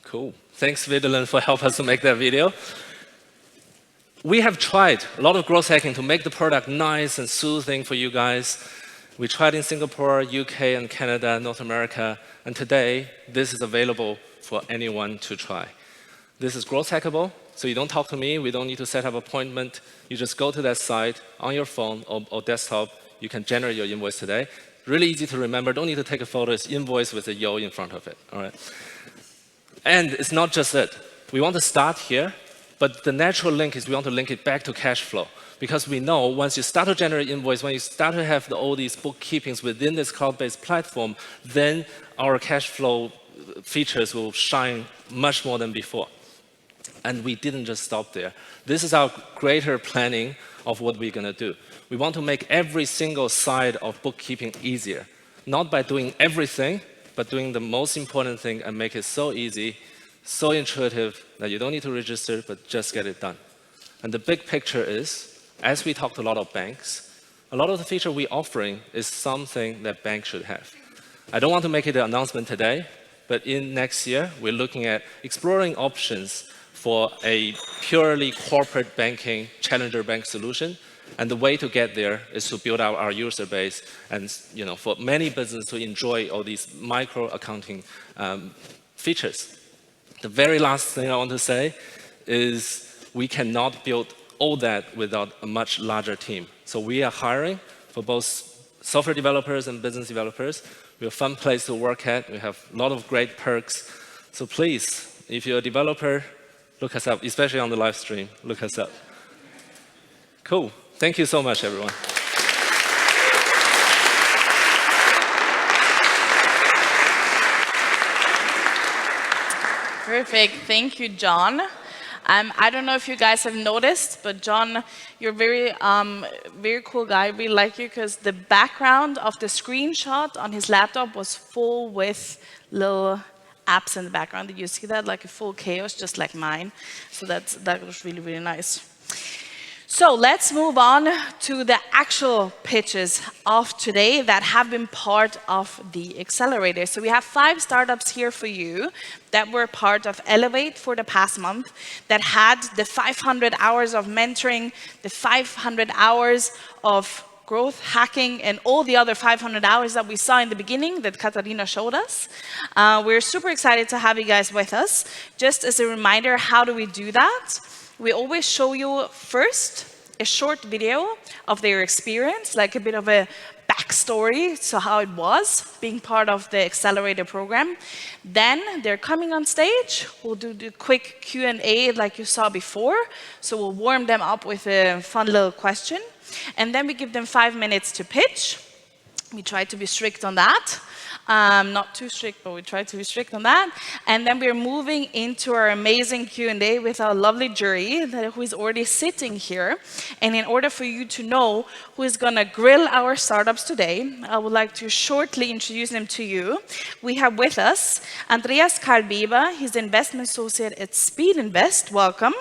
Cool. Thanks, Vidalin, for helping us to make that video. We have tried a lot of growth hacking to make the product nice and soothing for you guys. We tried in Singapore, UK, and Canada, North America, and today, this is available for anyone to try. This is growth hackable, so you don't talk to me, we don't need to set up an appointment. You just go to that site on your phone or desktop, you can generate your invoice today. Really easy to remember. Don't need to take a photo. It's invoice with a yo in front of it. All right. And it's not just it. We want to start here, but the natural link is we want to link it back to cash flow. Because we know once you start to generate invoice, when you start to have all these bookkeepings within this cloud-based platform, then our cash flow features will shine much more than before. And we didn't just stop there. This is our greater planning of what we're going to do. We want to make every single side of bookkeeping easier. Not by doing everything, but doing the most important thing and make it so easy, so intuitive that you don't need to register, but just get it done. And the big picture is, as we talk to a lot of banks, a lot of the feature we're offering is something that banks should have. I don't want to make it an announcement today, but in next year, we're looking at exploring options for a purely corporate banking challenger bank solution. And the way to get there is to build out our user base and for many businesses to enjoy all these micro accounting features. The very last thing I want to say is we cannot build all that without a much larger team. So we are hiring for both software developers and business developers. We're a fun place to work at. We have a lot of great perks. So please, if you're a developer, look us up, especially on the live stream, look us up. Cool. Thank you so much, everyone. Perfect. Thank you, John. I don't know if you guys have noticed, but John, you're very cool guy. I really like you because the background of the screenshot on his laptop was full with little apps in the background. Did you see that? Like a full chaos, just like mine. So that was really, really nice. So let's move on to the actual pitches of today that have been part of the accelerator. So we have 5 startups here for you that were part of Elevate for the past month, that had the 500 hours of mentoring, the 500 hours of growth hacking, and all the other 500 hours that we saw in the beginning that Katarina showed us. We're super excited to have you guys with us. Just as a reminder, how do we do that? We always show you first a short video of their experience, like a bit of a backstory, so how it was being part of the accelerator program. Then they're coming on stage. We'll do the quick Q&A like you saw before. So we'll warm them up with a fun little question. And then we give them 5 minutes to pitch. We try to be strict on that. Not too strict, but we try to be strict on that. And then we're moving into our amazing Q&A with our lovely jury who is already sitting here. And in order for you to know who is going to grill our startups today, I would like to shortly introduce them to you. We have with us Andreas Karl-Weber. He's the investment associate at Speed Invest. Welcome.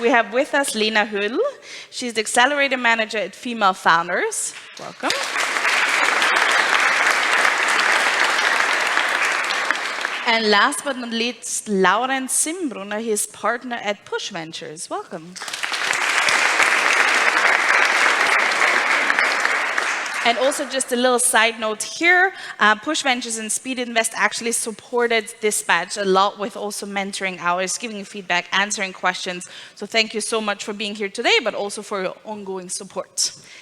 We have with us Lena Hull. She's the accelerator manager at Female Founders. Welcome. And last but not least, Lauren Simbrunner, his partner at Push Ventures. Welcome. And also just a little side note here, Push Ventures and Speed Invest actually supported Dispatch a lot with also mentoring hours, giving you feedback, answering questions. So thank you so much for being here today, but also for your ongoing support.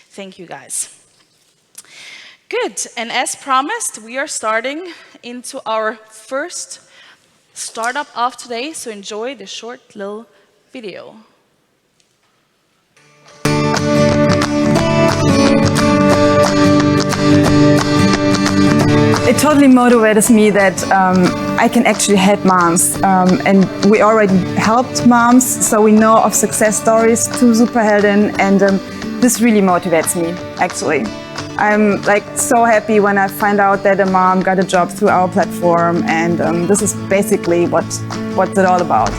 Thank you guys. Good, and as promised, we are starting into our first startup of today, so enjoy the short little video. It totally motivates me that I can actually help moms, and we already helped moms, so we know of success stories to Superhelden, and this really motivates me, actually. I'm like so happy when I find out that a mom got a job through our platform, and this is basically what's it all about.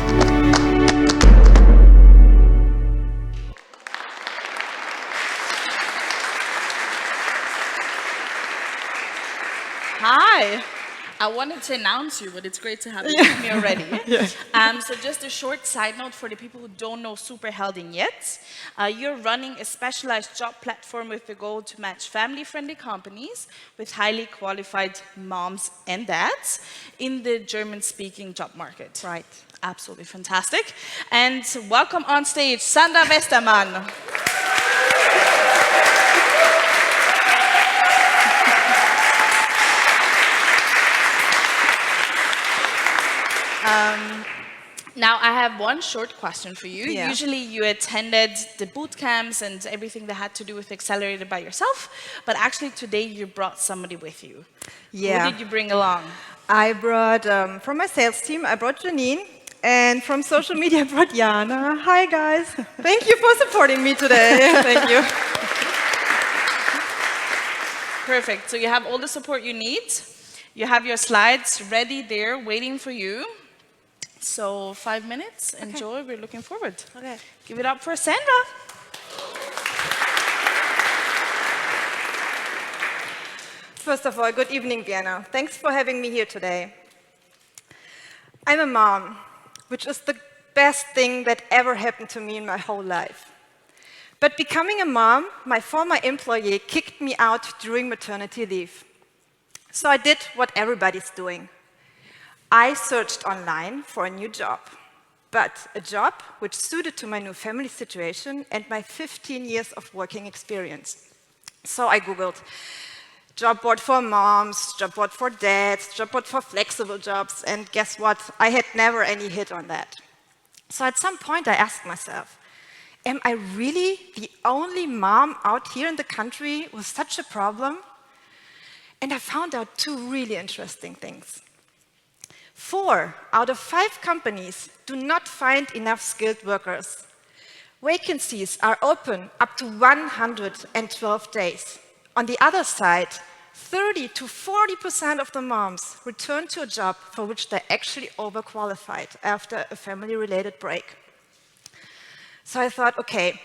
Hi. I wanted to announce you, but it's great to have you with me already. So just a short side note for the people who don't know Superhelden yet. You're running a specialized job platform with the goal to match family-friendly companies with highly qualified moms and dads in the German-speaking job market. Right. Absolutely fantastic. And welcome on stage, Sandra Westermann. Now, I have one short question for you. Yeah. Usually you attended the boot camps and everything that had to do with Accelerator by yourself, but actually today you brought somebody with you. Yeah. Who did you bring along? I brought, from my sales team, I brought Janine, and from social media, I brought Jana. Hi, guys. Thank you for supporting me today. Thank you. Perfect. So you have all the support you need. You have your slides ready there, waiting for you. So 5 minutes. Enjoy. We're looking forward. Okay. Give it up for Sandra. First of all, good evening, Vienna. Thanks for having me here today. I'm a mom, which is the best thing that ever happened to me in my whole life. But becoming a mom, my former employer kicked me out during maternity leave. So I did what everybody's doing. I searched online for a new job, but a job which suited to my new family situation and my 15 years of working experience. So I Googled job board for moms, job board for dads, job board for flexible jobs, and guess what? I had never any hit on that. So at some point I asked myself, am I really the only mom out here in the country with such a problem? And I found out 2 really interesting things. 4 out of 5 companies do not find enough skilled workers. Vacancies are open up to 112 days. On the other side, 30 to 40% of the moms return to a job for which they're actually overqualified after a family-related break. So I thought, okay,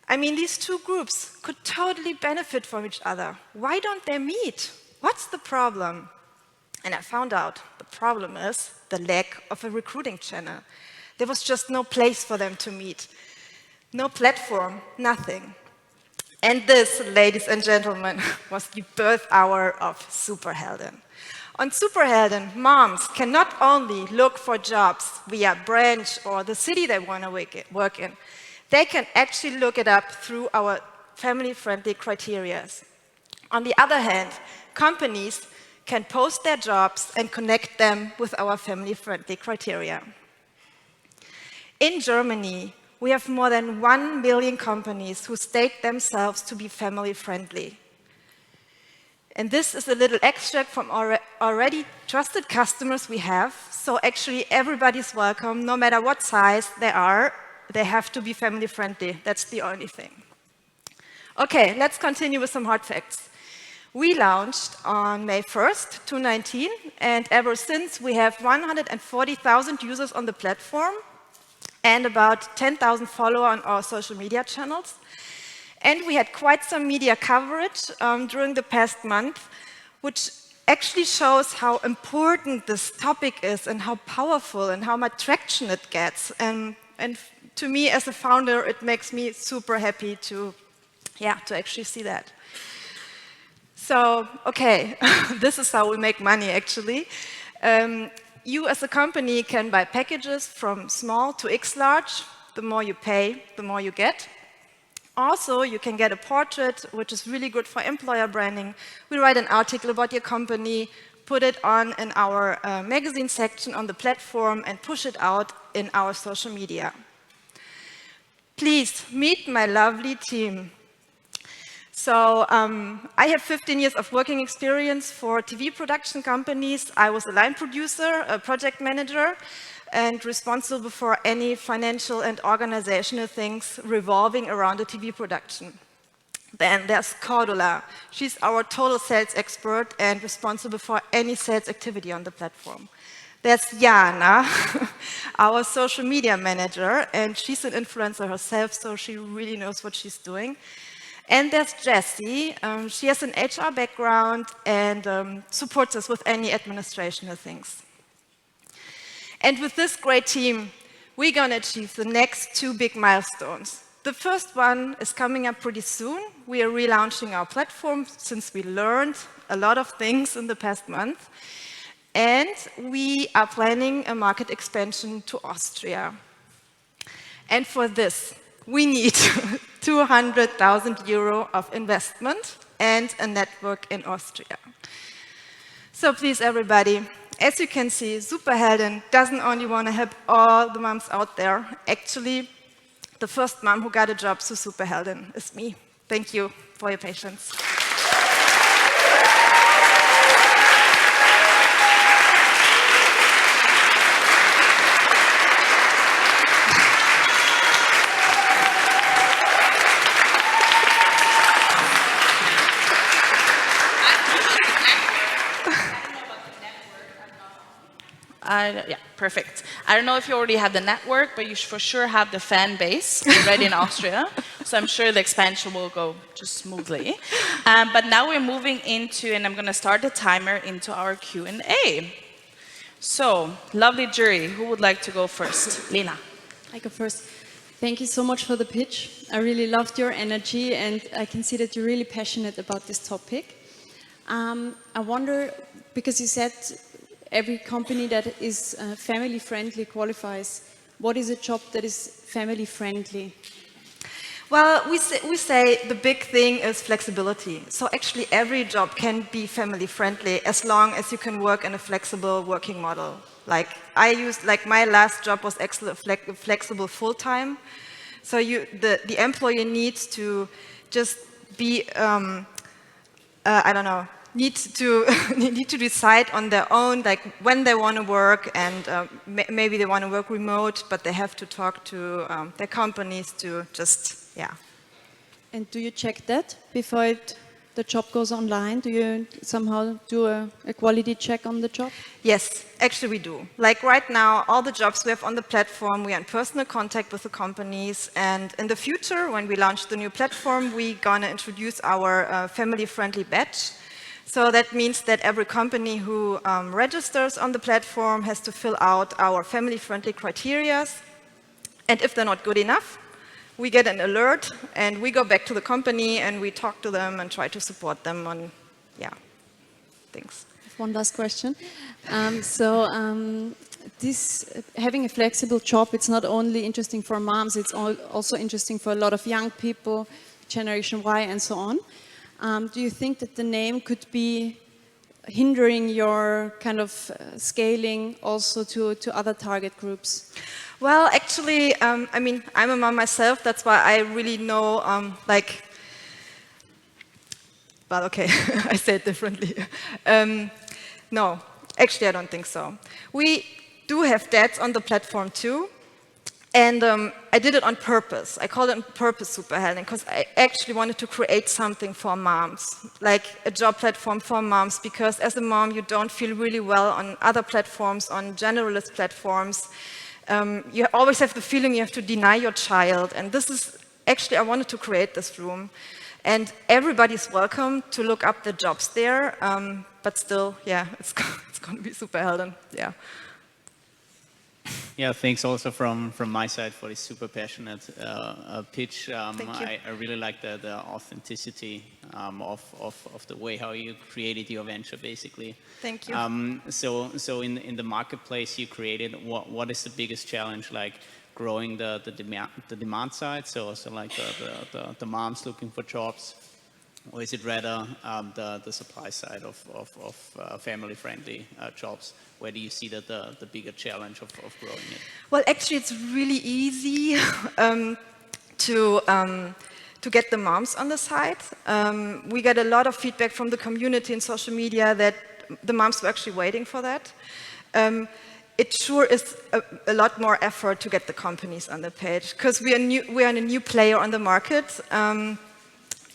I mean, these 2 groups could totally benefit from each other. Why don't they meet? What's the problem? And I found out the problem is the lack of a recruiting channel. There was just no place for them to meet. No platform, nothing. And this, ladies and gentlemen, was the birth hour of Superhelden. On Superhelden, moms can not only look for jobs via branch or the city they want to work in, they can actually look it up through our family-friendly criteria. On the other hand, companies can post their jobs and connect them with our family-friendly criteria. In Germany, we have more than 1 million companies who state themselves to be family-friendly. And this is a little extract from already trusted customers we have. So actually everybody's welcome, no matter what size they are, they have to be family-friendly. That's the only thing. Okay, let's continue with some hard facts. We launched on May 1st, 2019, and ever since we have 140,000 users on the platform and about 10,000 followers on our social media channels. And we had quite some media coverage during the past month, which actually shows how important this topic is and how powerful and how much traction it gets. And to me, as a founder, it makes me super happy to actually see that. So, okay, this is how we make money, actually. You as a company can buy packages from small to X large. The more you pay, the more you get. Also, you can get a portrait, which is really good for employer branding. We write an article about your company, put it on in our magazine section on the platform, and push it out in our social media. Please meet my lovely team. So I have 15 years of working experience for TV production companies. I was a line producer, a project manager, and responsible for any financial and organizational things revolving around the TV production. Then there's Cordula. She's our total sales expert and responsible for any sales activity on the platform. There's Jana, our social media manager, and she's an influencer herself, so she really knows what she's doing. And there's Jessie. She has an HR background and supports us with any administrative things. And with this great team, we're going to achieve the next 2 big milestones. The first one is coming up pretty soon. We are relaunching our platform since we learned a lot of things in the past month. And we are planning a market expansion to Austria. And for this, we need 200,000 euro of investment and a network in Austria. So please, everybody, as you can see, Superhelden doesn't only want to help all the moms out there. Actually, the first mom who got a job through Superhelden is me. Thank you for your patience. Yeah, perfect. I don't know if you already have the network, but you for sure have the fan base already in Austria. So I'm sure the expansion will go just smoothly. But now we're moving into, and I'm going to start the timer into our Q&A. So, lovely jury, who would like to go first? Lena. I go first. Thank you so much for the pitch. I really loved your energy, and I can see that you're really passionate about this topic. I wonder, because you said every company that is family friendly qualifies. What is a job that is family friendly? Well, we say the big thing is flexibility. So actually every job can be family friendly as long as you can work in a flexible working model. Like my last job was actually flexible full time. So the employee needs to just be, I don't know, need to decide on their own, like when they want to work, and maybe they want to work remote, but they have to talk to their companies to just, yeah. And do you check that before the job goes online? Do you somehow do a quality check on the job? Yes, actually we do. Like right now, all the jobs we have on the platform, we are in personal contact with the companies, and in the future, when we launch the new platform, we're gonna introduce our family-friendly badge. So that means that every company who registers on the platform has to fill out our family-friendly criteria. And if they're not good enough, we get an alert and we go back to the company and we talk to them and try to support them on, yeah, things. One last question. This having a flexible job, it's not only interesting for moms, it's also interesting for a lot of young people, Generation Y and so on. Do you think that the name could be hindering your kind of scaling also to other target groups? Well, actually, I mean, I'm a mom myself. That's why I really know, well, okay, I say it differently. No, actually, I don't think so. We do have dads on the platform too. And I did it on purpose. I called it on purpose Superhelden because I actually wanted to create something for moms, like a job platform for moms, because as a mom, you don't feel really well on other platforms, on generalist platforms. You always have the feeling you have to deny your child. And this is, actually, I wanted to create this room. And everybody's welcome to look up the jobs there. But still, yeah, it's going to be Superhelden, yeah. Yeah, thanks also from my side for this super passionate pitch. I really like the authenticity of the way how you created your venture, basically. Thank you. So in the marketplace you created, what is the biggest challenge, like growing the demand side? So like the moms looking for jobs, or is it rather the supply side of family-friendly jobs? Where do you see that the bigger challenge of growing it? Well, actually, it's really easy to get the moms on the side. We get a lot of feedback from the community and social media that the moms were actually waiting for that. It sure is a lot more effort to get the companies on the page because we are a new player on the market.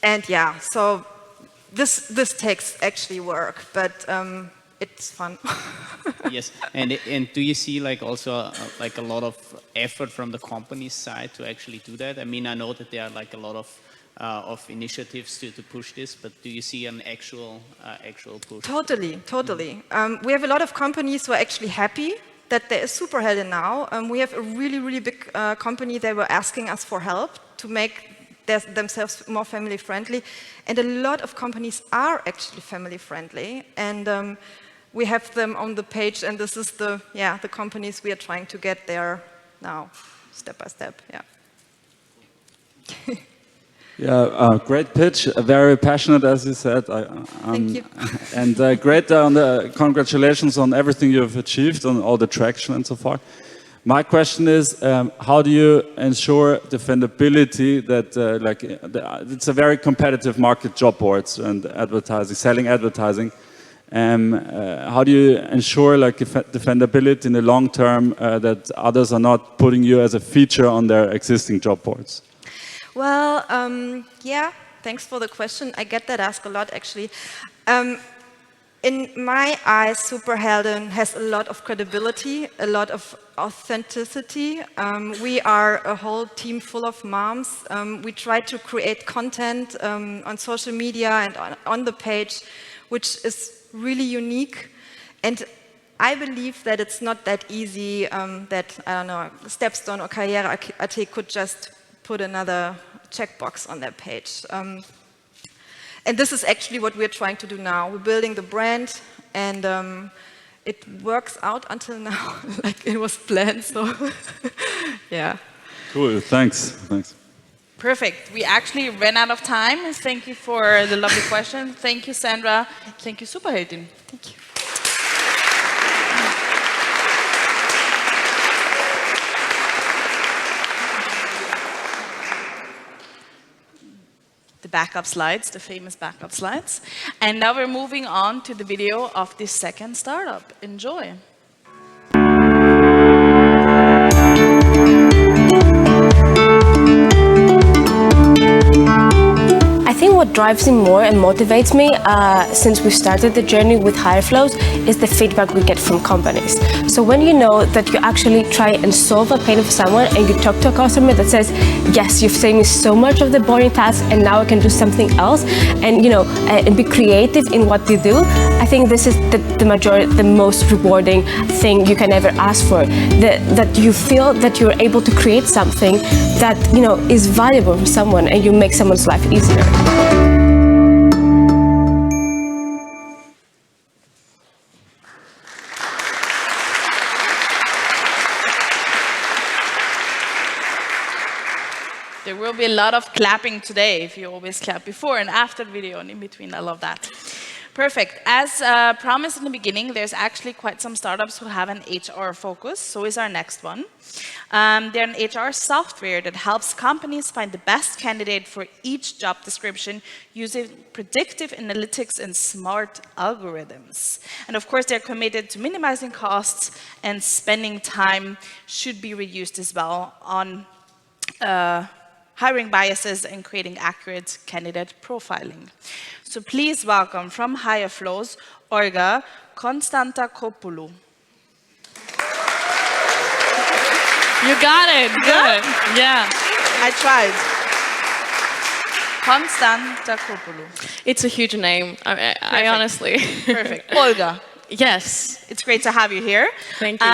And yeah, so this takes actually work, but it's fun. Yes, and do you see like also like a lot of effort from the company's side to actually do that? I mean, I know that there are like a lot of initiatives to push this, but do you see an actual push? Totally. We have a lot of companies who are actually happy that there is Superhelden now. We have a really big company. They were asking us for help to make themselves more family friendly, and a lot of companies are actually family friendly. And we have them on the page, and this is the companies we are trying to get there now, step by step. Yeah. Yeah, great pitch, very passionate, as you said. Thank you. And great, congratulations on everything you've achieved, on all the traction and so far. My question is, how do you ensure defendability that, it's a very competitive market, job boards and advertising, selling advertising. How do you ensure defendability in the long term that others are not putting you as a feature on their existing job boards? Well, yeah, thanks for the question. I get that asked a lot, actually. In my eyes, Superhelden has a lot of credibility, a lot of authenticity. We are a whole team full of moms. We try to create content on social media and on the page, which is really unique. And I believe that it's not that easy that, I don't know, Stepstone or Karriere.at could just put another checkbox on their page. And this is actually what we're trying to do now. We're building the brand, and it works out until now, like it was planned, so yeah. Cool, thanks. Thanks. Perfect. We actually ran out of time. Thank you for the lovely question. Thank you, Sandra. Thank you, Superheldin. Thank you. The backup slides, the famous backup slides. And now we're moving on to the video of the second startup. Enjoy. I think what drives me more and motivates me since we started the journey with HireFlows is the feedback we get from companies. So when you know that you actually try and solve a pain for someone and you talk to a customer that says, yes, you've saved me so much of the boring tasks and now I can do something else, and and be creative in what you do, I think this is the most rewarding thing you can ever ask for. That you feel that you're able to create something that is valuable for someone and you make someone's life easier. There will be a lot of clapping today, if you always clap before and after the video and in between. I love that. Perfect. As promised in the beginning, there's actually quite some startups who have an HR focus. So is our next one. They're an HR software that helps companies find the best candidate for each job description using predictive analytics and smart algorithms. And of course, they're committed to minimizing costs, and spending time should be reduced as well on hiring biases and creating accurate candidate profiling. So please welcome from HireFlows, Olga Konstantakopoulou. You got it, good, yeah. I tried. Konstantakopoulou. It's a huge name, I honestly. Perfect. Olga. Yes. It's great to have you here. Thank you.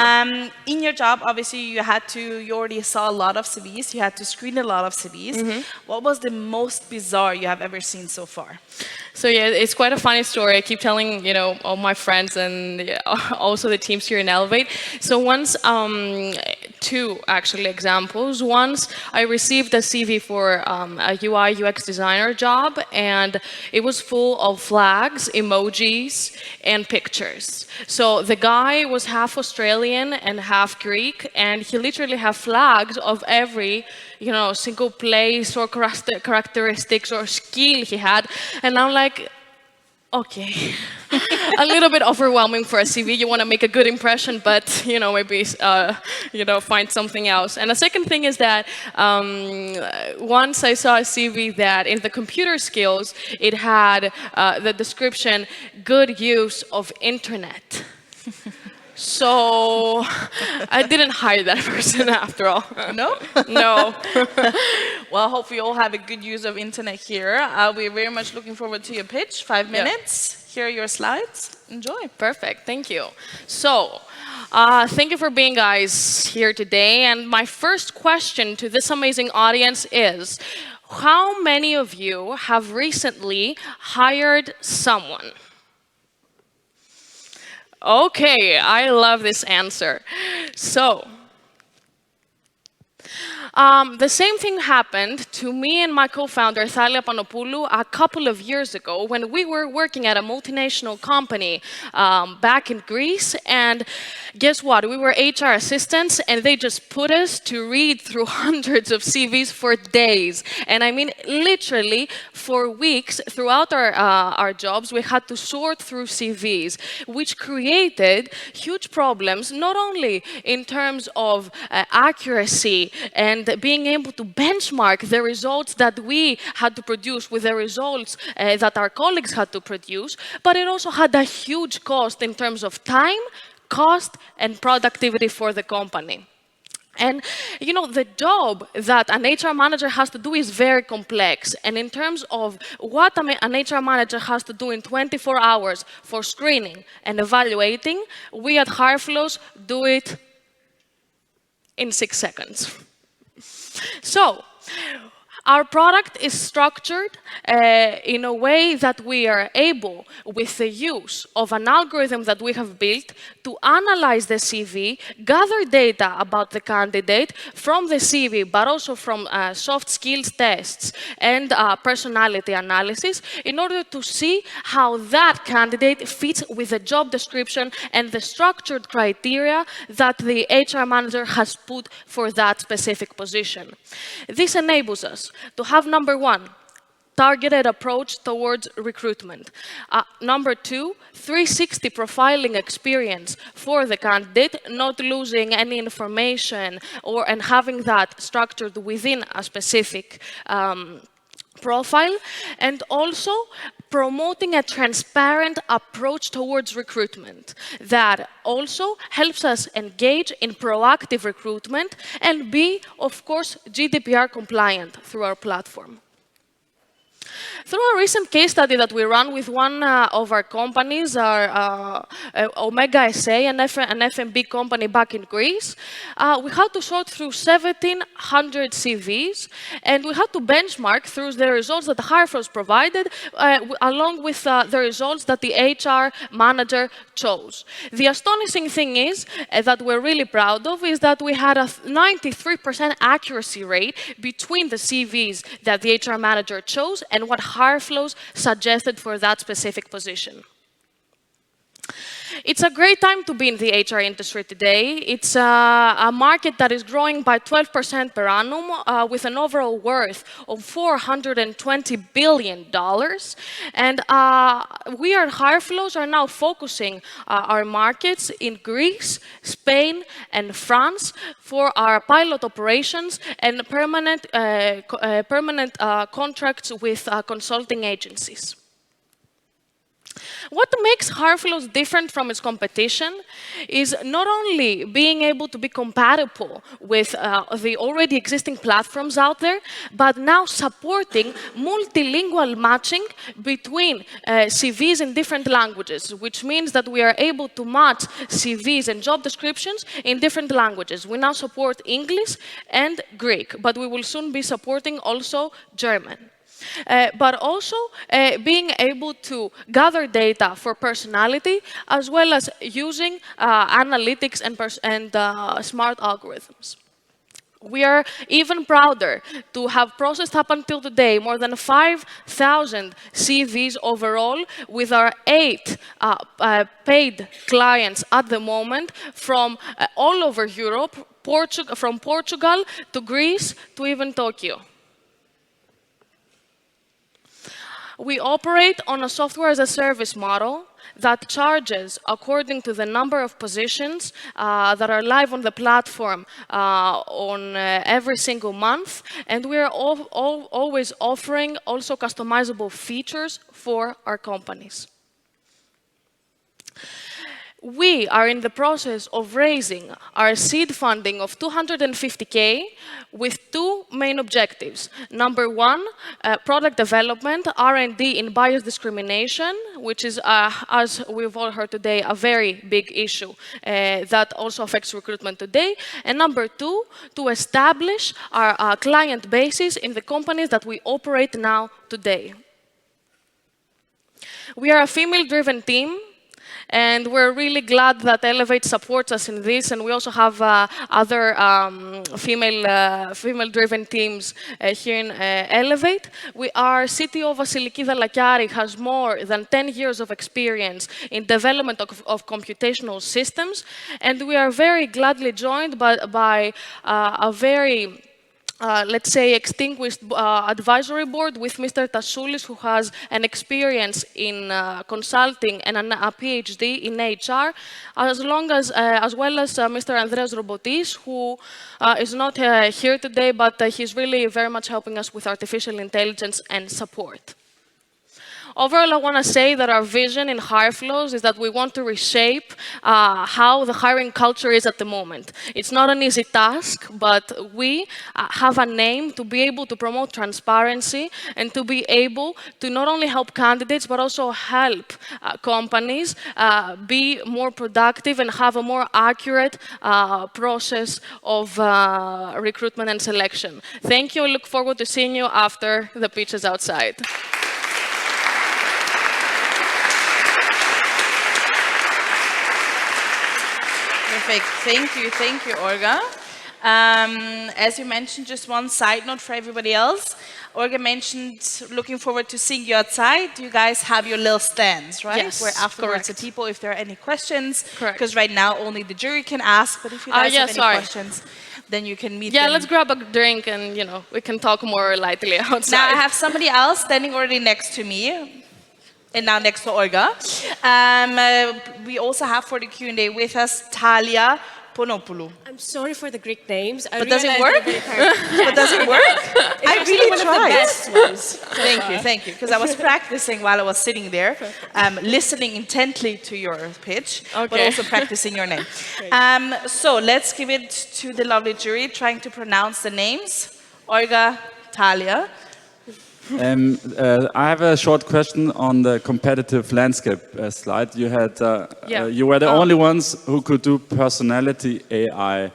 In your job, obviously, you already saw a lot of CVs. You had to screen a lot of CVs. Mm-hmm. What was the most bizarre you have ever seen so far? So yeah, it's quite a funny story. I keep telling, all my friends and also the teams here in Elevate. So once, two actually examples. Once I received a CV for a UI UX designer job, and it was full of flags, emojis, and pictures. So the guy was half Australian and half Greek, and he literally had flags of every single place or characteristics or skill he had. And I'm like, okay, a little bit overwhelming for a CV. You want to make a good impression, but maybe find something else. And the second thing is that once I saw a CV that in the computer skills it had the description "good use of internet." So I didn't hire that person after all. No? No. Well, hope we all have a good use of internet here. We're very much looking forward to your pitch. 5 minutes. Here are your slides. Enjoy. Perfect. Thank you. So, thank you for being guys here today. And my first question to this amazing audience is, how many of you have recently hired someone? Okay, I love this answer. So, the same thing happened to me and my co-founder, Thalia Panopoulou, a couple of years ago when we were working at a multinational company back in Greece. And guess what? We were HR assistants, and they just put us to read through hundreds of CVs for days. And I mean, literally, for weeks throughout our jobs, we had to sort through CVs, which created huge problems, not only in terms of accuracy and being able to benchmark the results that we had to produce with the results that our colleagues had to produce, but it also had a huge cost in terms of time, cost, and productivity for the company. And, you know, the job that an HR manager has to do is very complex. And in terms of what an HR manager has to do in 24 hours for screening and evaluating, we at HireFlows do it in 6 seconds. So, our product is structured in a way that we are able, with the use of an algorithm that we have built, to analyze the CV, gather data about the candidate from the CV, but also from soft skills tests and personality analysis, in order to see how that candidate fits with the job description and the structured criteria that the HR manager has put for that specific position. This enables us to have, number one, targeted approach towards recruitment. Number two, 360 profiling experience for the candidate, not losing any information and having that structured within a specific profile, and also promoting a transparent approach towards recruitment that also helps us engage in proactive recruitment and be, of course, GDPR compliant through our platform. Through a recent case study that we ran with one of our companies, our Omega SA, an F&B company back in Greece, we had to sort through 1,700 CVs, and we had to benchmark through the results that the HireFlows provided, along with the results that the HR manager chose. The astonishing thing is, that we're really proud of, is that we had a 93% accuracy rate between the CVs that the HR manager chose and what HireFlows suggested for that specific position. It's a great time to be in the HR industry today. It's a market that is growing by 12% per annum with an overall worth of $420 billion. And we at HireFlows are now focusing our markets in Greece, Spain, and France for our pilot operations and permanent contracts with consulting agencies. What makes HireFlows different from its competition is not only being able to be compatible with the already existing platforms out there, but now supporting multilingual matching between CVs in different languages, which means that we are able to match CVs and job descriptions in different languages. We now support English and Greek, but we will soon be supporting also German. But also being able to gather data for personality, as well as using analytics and smart algorithms. We are even prouder to have processed up until today more than 5,000 CVs overall, with our 8 paid clients at the moment from all over Europe, from Portugal to Greece to even Tokyo. We operate on a software-as-a-service model that charges according to the number of positions that are live on the platform on every single month. And we are always offering also customizable features for our companies. We are in the process of raising our seed funding of 250K with 2 main objectives. Number one, product development, R&D in bias discrimination, which is, as we've all heard today, a very big issue that also affects recruitment today. And number two, to establish our client bases in the companies that we operate now today. We are a female-driven team. And we're really glad that Elevate supports us in this, and we also have other female-driven teams here in Elevate. Our CTO, Vasiliki Dalakiari, has more than 10 years of experience in development of computational systems, and we are very gladly joined by a very let's say, extinguished advisory board with Mr. Tassoulis, who has an experience in consulting and a PhD in HR, as well as Mr. Andreas Robotis, who is not here today, but he's really very much helping us with artificial intelligence and support. Overall, I want to say that our vision in HireFlows is that we want to reshape how the hiring culture is at the moment. It's not an easy task, but we have a aim to be able to promote transparency and to be able to not only help candidates, but also help companies be more productive and have a more accurate process of recruitment and selection. Thank you. I look forward to seeing you after the pitches outside. Perfect. Thank you, Olga. As you mentioned, just one side note for everybody else. Olga mentioned looking forward to seeing you outside. You guys have your little stands, right? Yes, where afterwards correct. the people, if there are any questions, Correct. because right now only the jury can ask, but if you guys have any questions, then you can meet them. Yeah, let's grab a drink and, we can talk more lightly outside. Now I have somebody else standing already next to me. And now next to Olga. We also have for the Q&A with us Talia Ponopoulou. I'm sorry for the Greek names. But does it work? But does it work? I really tried. Thank you. Because I was practicing while I was sitting there, listening intently to your pitch, but also practicing your name. So let's give it to the lovely jury, trying to pronounce the names. Olga, Talia. I have a short question on the competitive landscape slide. You had, you were the only ones who could do personality AI.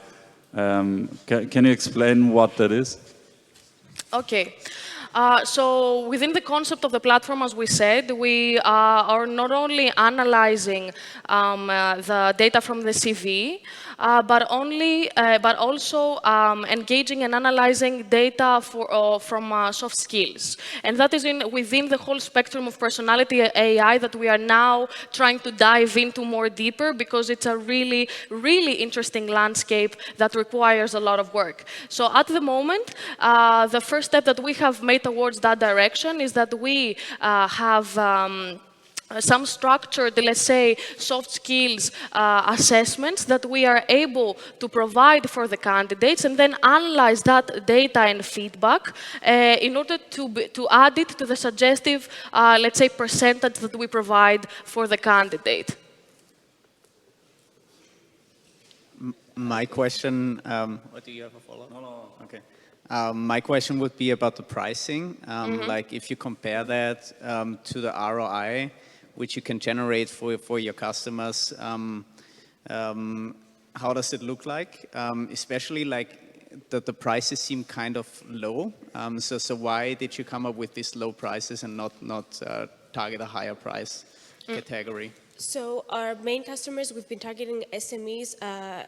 Can you explain what that is? Okay. So within the concept of the platform, as we said, we are not only analyzing the data from the CV, but also engaging and analyzing data from soft skills. And that is within the whole spectrum of personality AI that we are now trying to dive into more deeper, because it's a really, really interesting landscape that requires a lot of work. So at the moment, the first step that we have made towards that direction is that we have some structured, let's say, soft skills assessments that we are able to provide for the candidates, and then analyze that data and feedback in order to add it to the suggestive, let's say, percentage that we provide for the candidate. My question, or do you have a follow-up? No. Okay. My question would be about the pricing. Like if you compare that to the ROI, which you can generate for your customers, how does it look like? Especially like the prices seem kind of low. So why did you come up with these low prices and not target a higher price category? So our main customers, we've been targeting SMEs,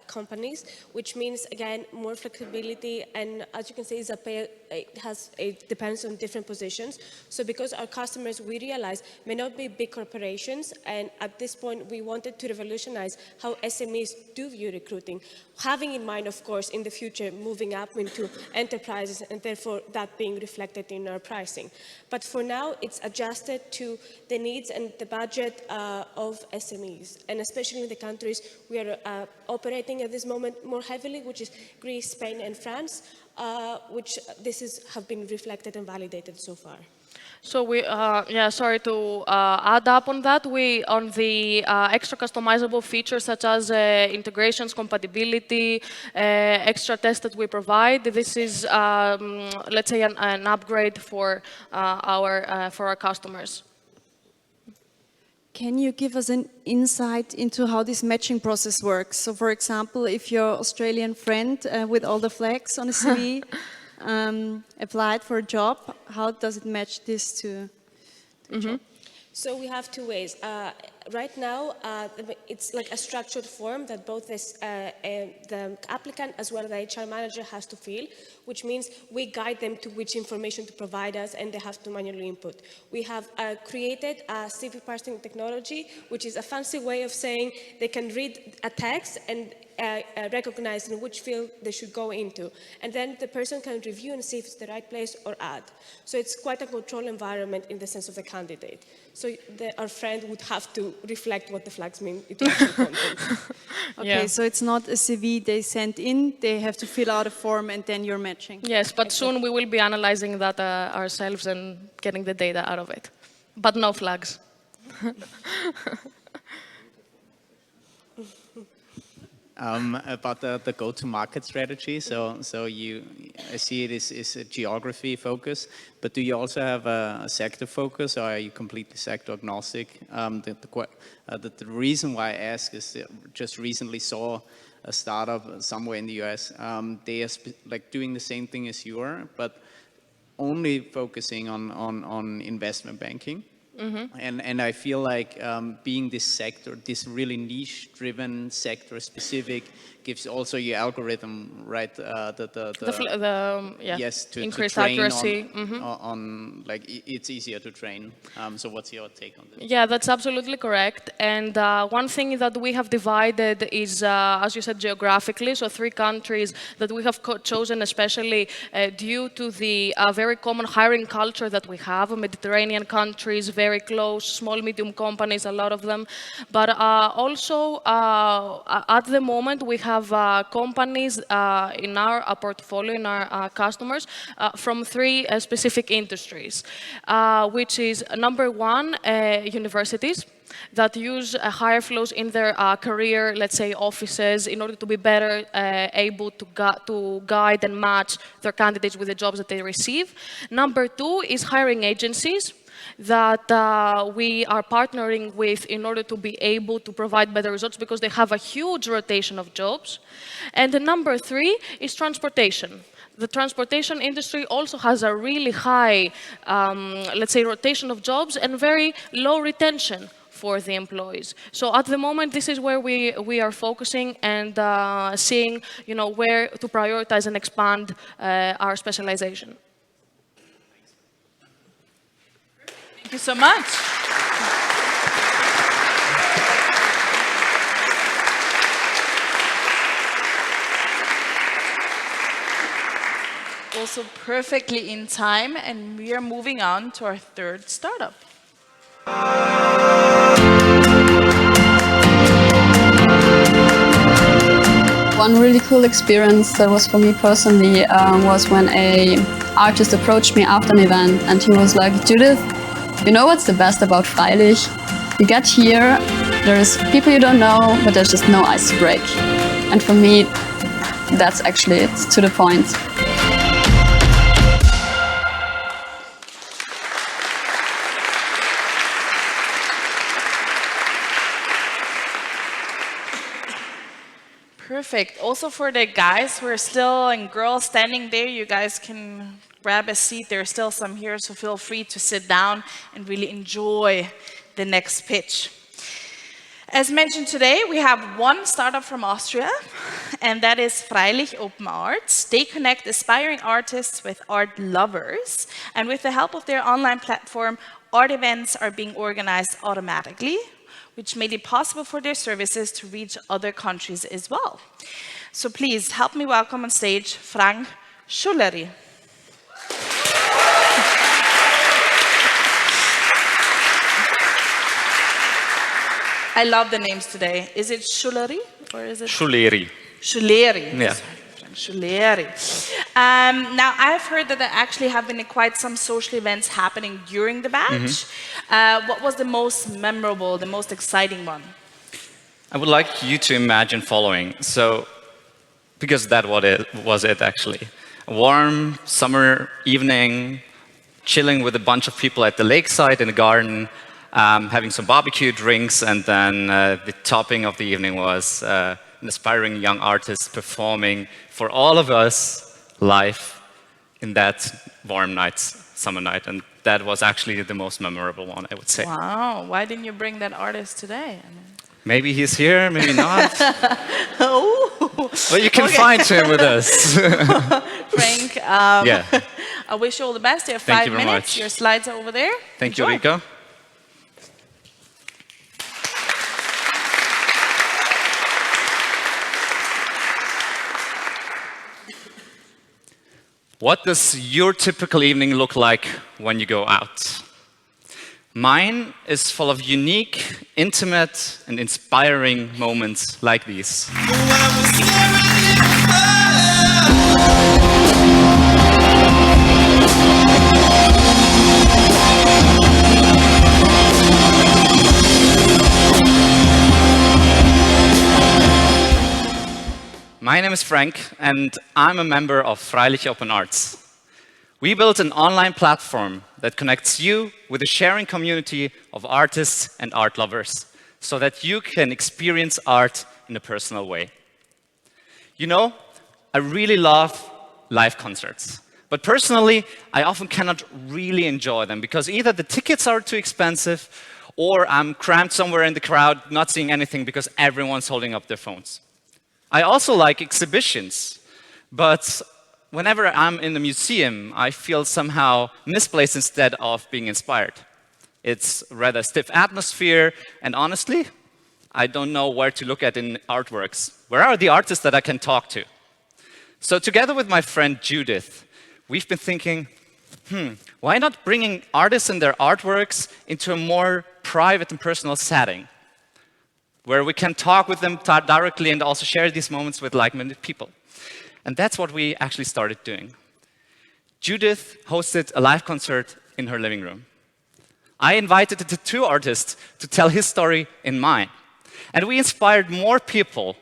companies, which means, again, more flexibility. And as you can see, it depends on different positions. So because our customers, we realize, may not be big corporations. And at this point, we wanted to revolutionize how SMEs do view recruiting, having in mind, of course, in the future, moving up into enterprises, and therefore that being reflected in our pricing. But for now, it's adjusted to the needs and the budget of SMEs, and especially in the countries we are operating at this moment more heavily, which is Greece, Spain, and France, which have been reflected and validated so far. So we, sorry to add up on that. On the extra customizable features such as integrations, compatibility, extra tests that we provide, this is, let's say, an upgrade for our customers. Can you give us an insight into how this matching process works? So, for example, if your Australian friend with all the flags on a CV applied for a job, how does it match this to the job? So we have two ways. right now, it's like a structured form that both the applicant as well as the HR manager has to fill, which means we guide them to which information to provide us, and they have to manually input. We have created a CV parsing technology, which is a fancy way of saying they can read a text and recognize in which field they should go into. And then the person can review and see if it's the right place or add. So it's quite a control environment in the sense of the candidate. So our friend would have to reflect what the flags mean. Okay, so it's not a CV they send in, they have to fill out a form and then you're matching. Yes, but soon we will be analyzing that ourselves and getting the data out of it. But no flags. About the go-to-market strategy, so I see it is a geography focus, but do you also have a sector focus, or are you completely sector agnostic? The reason why I ask is just recently saw a startup somewhere in the US. They are like doing the same thing as you are, but only focusing on investment banking. Mm-hmm. And I feel like being this sector, this really niche-driven sector specific, gives also your algorithm, right? Yes, to increased train accuracy. on like it's easier to train. So what's your take on this? Yeah, that's absolutely correct. And one thing that we have divided is, as you said, geographically. So 3 countries that we have chosen, especially due to the very common hiring culture that we have. Mediterranean countries, very close, small, medium companies, a lot of them. But also, at the moment, we have companies in our portfolio, in our customers, from 3 specific industries, which is number 1, universities that use hire flows in their career, let's say, offices, in order to be better able to guide and match their candidates with the jobs that they receive. Number 2 is hiring agencies that we are partnering with in order to be able to provide better results because they have a huge rotation of jobs. And the number 3 is transportation. The transportation industry also has a really high, let's say, rotation of jobs and very low retention for the employees. So at the moment, this is where we are focusing and seeing, where to prioritize and expand our specialization. Thank you so much. Also perfectly in time, and we are moving on to our 3rd startup. One really cool experience that was for me personally was when an artist approached me after an event and he was like, Judith, you know what's the best about Freilich? You get here, there's people you don't know, but there's just no ice to break. And for me, that's actually it, to the point. Perfect. Also for the guys who are still and girls standing there, you guys can grab a seat. There are still some here, so feel free to sit down and really enjoy the next pitch. As mentioned today, we have one startup from Austria, and that is Freilich Open Arts. They connect aspiring artists with art lovers, and with the help of their online platform, art events are being organized automatically, which made it possible for their services to reach other countries as well. So please help me welcome on stage Frank Schulleri. I love the names today. Is it Schulleri or is it? Schulleri. Schulleri. Yeah. Schulleri. Now, I've heard that there actually have been quite some social events happening during the batch. What was the most memorable, the most exciting one? I would like you to imagine following. So, because that was it actually. A warm summer evening, chilling with a bunch of people at the lakeside in the garden, having some barbecue drinks, and then the topping of the evening was an aspiring young artist performing for all of us live in that warm night, summer night. And that was actually the most memorable one, I would say. Wow, why didn't you bring that artist today? Maybe he's here, maybe not. Oh. Well, you can Okay. find him with us. Frank, Yeah. I wish you all the best. You have Thank 5 you very minutes. much. Your slides are over there. Thank you, Enjoy. Rico. What does your typical evening look like when you go out? Mine is full of unique, intimate, and inspiring moments like these. My name is Frank, and I'm a member of Freilich Open Arts. We built an online platform that connects you with a sharing community of artists and art lovers, so that you can experience art in a personal way. You know, I really love live concerts, but personally, I often cannot really enjoy them because either the tickets are too expensive or I'm cramped somewhere in the crowd, not seeing anything because everyone's holding up their phones. I also like exhibitions, but whenever I'm in a museum, I feel somehow misplaced instead of being inspired. It's a rather stiff atmosphere, and honestly, I don't know where to look at in artworks. Where are the artists that I can talk to? So together with my friend Judith, we've been thinking, why not bringing artists and their artworks into a more private and personal setting, where we can talk with them directly and also share these moments with like-minded people. And that's what we actually started doing. Judith hosted a live concert in her living room. I invited the two artists to tell his story in mine. And we inspired more people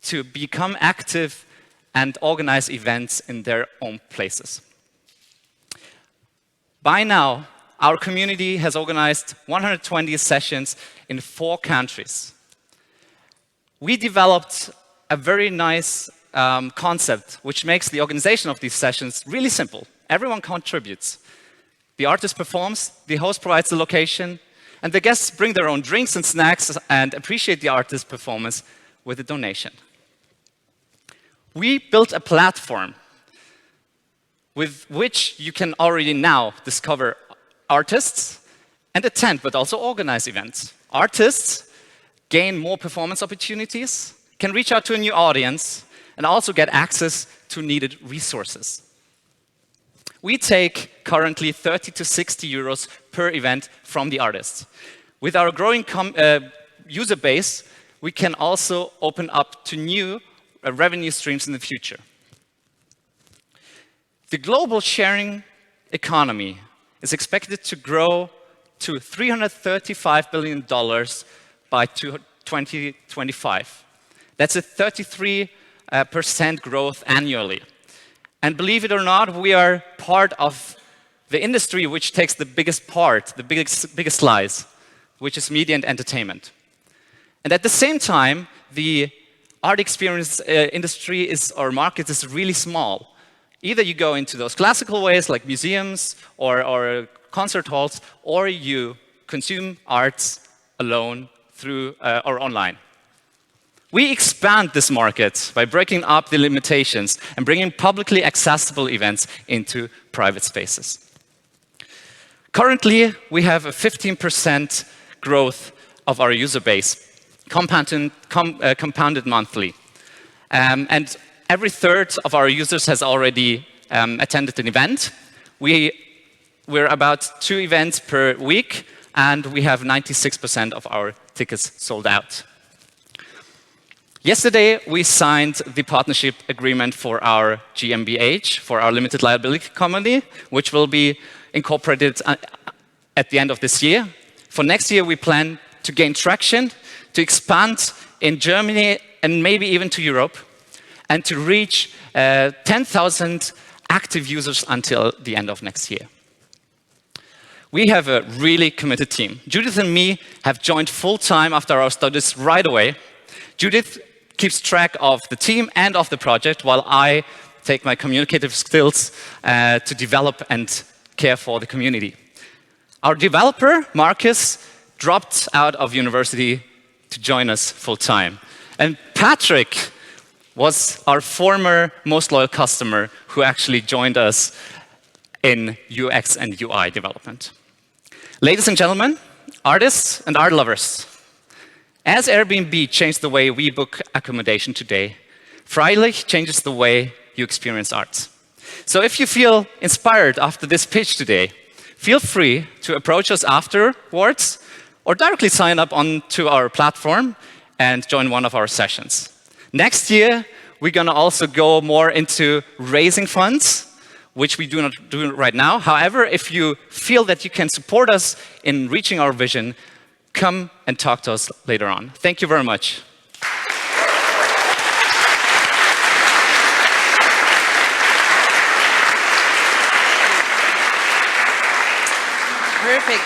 to become active and organize events in their own places. By now, our community has organized 120 sessions in 4 countries. We developed a very nice concept which makes the organization of these sessions really simple. Everyone contributes. The artist performs, the host provides the location, and the guests bring their own drinks and snacks and appreciate the artist's performance with a donation. We built a platform with which you can already now discover artists and attend, but also organize events. Artists gain more performance opportunities, can reach out to a new audience, and also get access to needed resources. We take currently 30 to 60 euros per event from the artists. With our growing user base, we can also open up to new revenue streams in the future. The global sharing economy is expected to grow to $335 billion by 2025. That's a 33% growth annually. And believe it or not, we are part of the industry which takes the biggest part, the biggest slice, which is media and entertainment. And at the same time, the art experience industry or market is really small. Either you go into those classical ways like museums or concert halls, or you consume arts alone through or online. We expand this market by breaking up the limitations and bringing publicly accessible events into private spaces. Currently, we have a 15% growth of our user base, compounded monthly. And every third of our users has already attended an event. We're about 2 events per week, and we have 96% of our tickets sold out. Yesterday, we signed the partnership agreement for our GmbH, for our limited liability company, which will be incorporated at the end of this year. For next year, we plan to gain traction, to expand in Germany and maybe even to Europe, and to reach 10,000 active users until the end of next year. We have a really committed team. Judith and me have joined full-time after our studies right away. Judith keeps track of the team and of the project, while I take my communicative skills to develop and care for the community. Our developer, Marcus, dropped out of university to join us full-time. And Patrick was our former most loyal customer who actually joined us in UX and UI development. Ladies and gentlemen, artists and art lovers, as Airbnb changed the way we book accommodation today, Freilich changes the way you experience art. So if you feel inspired after this pitch today, feel free to approach us afterwards or directly sign up onto our platform and join one of our sessions. Next year, we're going to also go more into raising funds, which we do not do right now. However, if you feel that you can support us in reaching our vision, come and talk to us later on. Thank you very much. Perfect.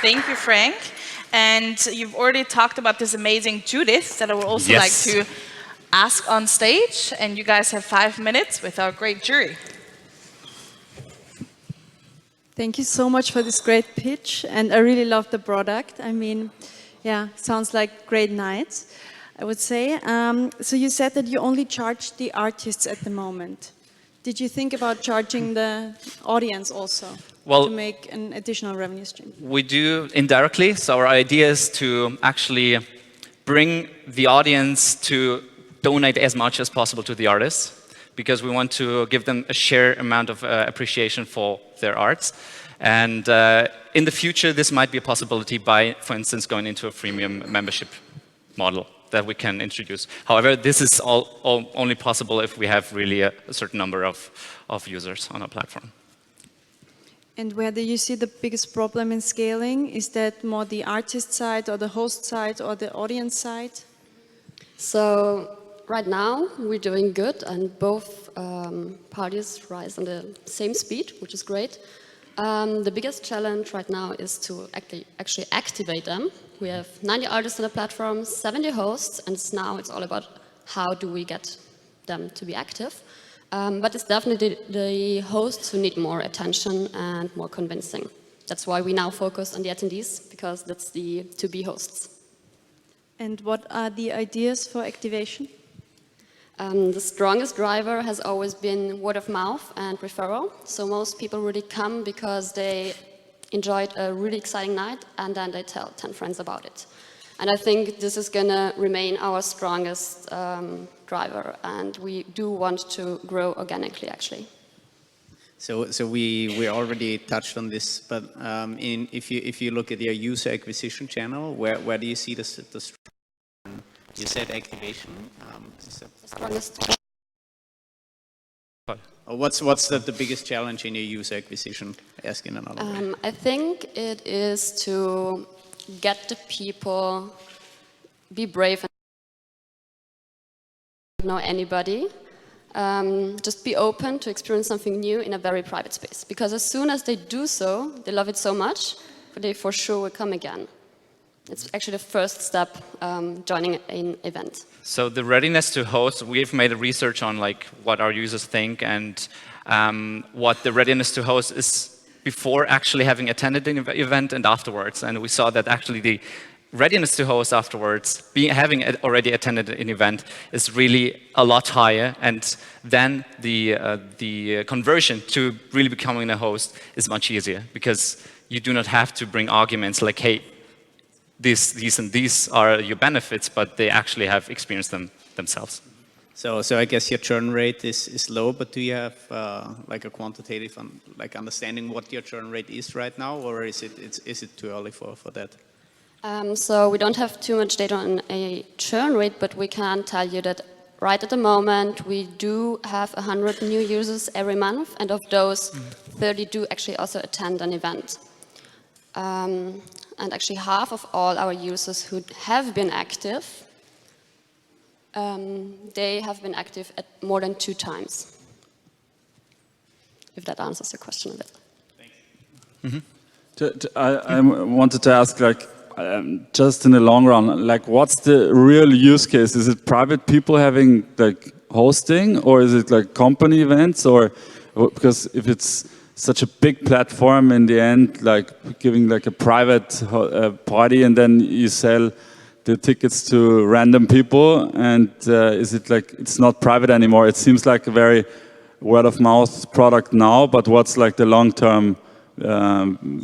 Thank you, Frank. And you've already talked about this amazing Judith that I would also like to ask on stage. And you guys have 5 minutes with our great jury. Thank you so much for this great pitch. And I really love the product. I mean, yeah, sounds like great nights, I would say. So you said that you only charge the artists at the moment. Did you think about charging the audience also? Well, to make an additional revenue stream? We do indirectly. So our idea is to actually bring the audience to donate as much as possible to the artists, because we want to give them a shared amount of appreciation for their arts. And in the future, this might be a possibility by, for instance, going into a freemium membership model that we can introduce. However, this is only possible if we have really a certain number of users on our platform. And where do you see the biggest problem in scaling? Is that more the artist side or the host side or the audience side? So right now we're doing good and both parties rise on the same speed, which is great. The biggest challenge right now is to actually activate them. We have 90 artists on the platform, 70 hosts, and now it's all about how do we get them to be active. But it's definitely the hosts who need more attention and more convincing. That's why we now focus on the attendees, because that's the to-be hosts. And what are the ideas for activation? The strongest driver has always been word of mouth and referral. So most people really come because they enjoyed a really exciting night and then they tell 10 friends about it. And I think this is going to remain our strongest driver, and we do want to grow organically, actually. So we already touched on this, but if you look at your user acquisition channel, where do you see the you said activation? What's the biggest challenge in your user acquisition? Asking another way. I think it is to get the people, be brave and not know anybody. Just be open to experience something new in a very private space. Because as soon as they do so, they love it so much, but they for sure will come again. It's actually the first step, joining an event. So the readiness to host, we've made a research on like what our users think and what the readiness to host is before actually having attended an event and afterwards. And we saw that actually the readiness to host afterwards, having already attended an event, is really a lot higher. And then the conversion to really becoming a host is much easier, because you do not have to bring arguments like, hey, these and these are your benefits, but they actually have experienced them themselves. So I guess your churn rate is low, but do you have like a quantitative like understanding what your churn rate is right now, or is it too early for that? So we don't have too much data on a churn rate, but we can tell you that right at the moment we do have 100 new users every month, and of those 30 do actually also attend an event. And actually half of all our users who have been active, they have been active at more than 2 times. If that answers your question a bit. Thanks. I wanted to ask, like, just in the long run, like, what's the real use case? Is it private people having like hosting, or is it like company events, or because if it's such a big platform in the end, like giving like a private party, and then you sell the tickets to random people, and is it like it's not private anymore? It seems like a very word-of-mouth product now, but what's like the long-term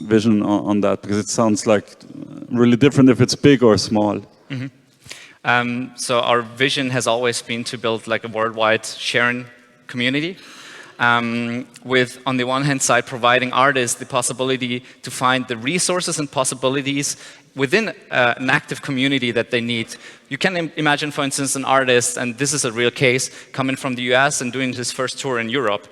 vision on that? Because it sounds like really different if it's big or small. So our vision has always been to build like a worldwide sharing community. With, on the one hand side, providing artists the possibility to find the resources and possibilities within an active community that they need. You can imagine, for instance, an artist, and this is a real case, coming from the US and doing his first tour in Europe,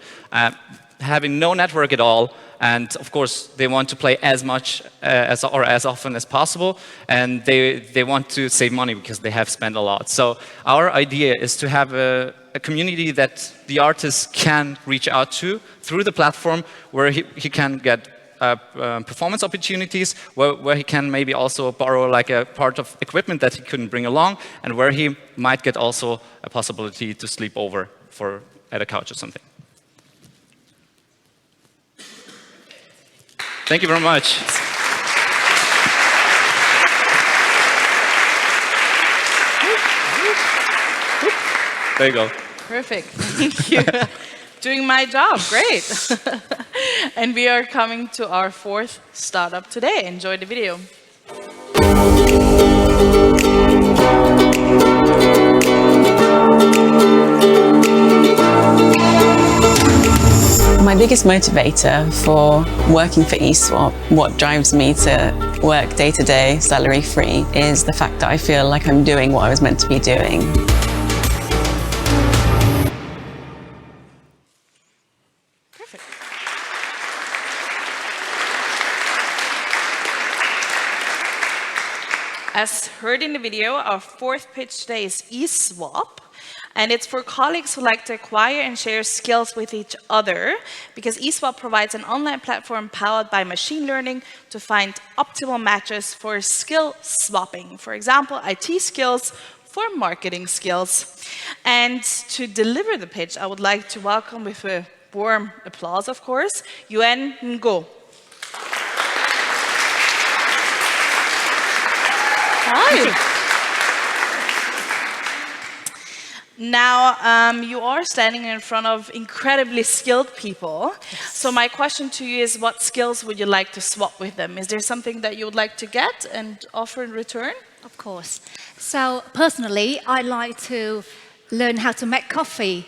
having no network at all, and of course they want to play as much as often as possible, and they want to save money because they have spent a lot. So our idea is to have a community that the artist can reach out to through the platform, where he can get performance opportunities, where he can maybe also borrow like a part of equipment that he couldn't bring along, and where he might get also a possibility to sleep over at a couch or something. Thank you very much. There you go. Perfect. Thank you. Doing my job. Great. And we are coming to our fourth startup today. Enjoy the video. My biggest motivator for working for eSwap, what drives me to work day to day, salary free, is the fact that I feel like I'm doing what I was meant to be doing. Perfect. As heard in the video, our fourth pitch today is eSwap. And it's for colleagues who like to acquire and share skills with each other, because eSwap provides an online platform powered by machine learning to find optimal matches for skill swapping. For example, IT skills for marketing skills. And to deliver the pitch, I would like to welcome with a warm applause, of course, Yuen Ngo. Hi. Now, you are standing in front of incredibly skilled people. Yes. So my question to you is, what skills would you like to swap with them? Is there something that you would like to get and offer in return? Of course. So personally, I like to learn how to make coffee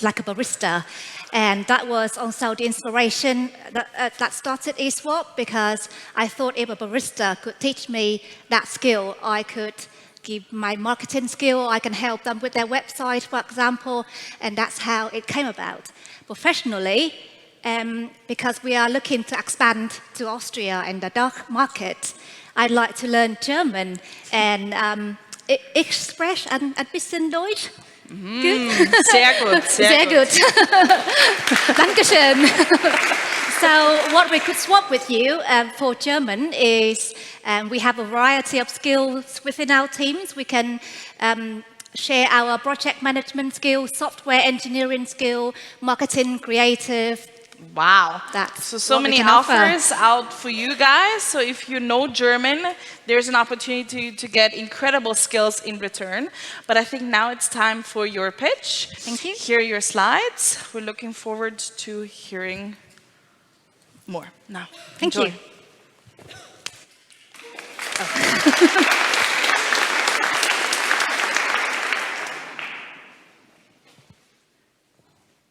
like a barista. And that was also the inspiration that started eSwap, because I thought if a barista could teach me that skill, I could give my marketing skill, I can help them with their website, for example, and that's how it came about. Professionally, because we are looking to expand to Austria and the DACH market, I'd like to learn German and ich spreche ein bisschen Deutsch. Good? Sehr gut, sehr gut. Dankeschön. So what we could swap with you for German is we have a variety of skills within our teams. We can share our project management skills, software engineering skill, marketing, creative. Wow, so many offers out for you guys. So if you know German, there's an opportunity to get incredible skills in return. But I think now it's time for your pitch. Thank you. Here are your slides. We're looking forward to hearing more. Now, Thank enjoy. you.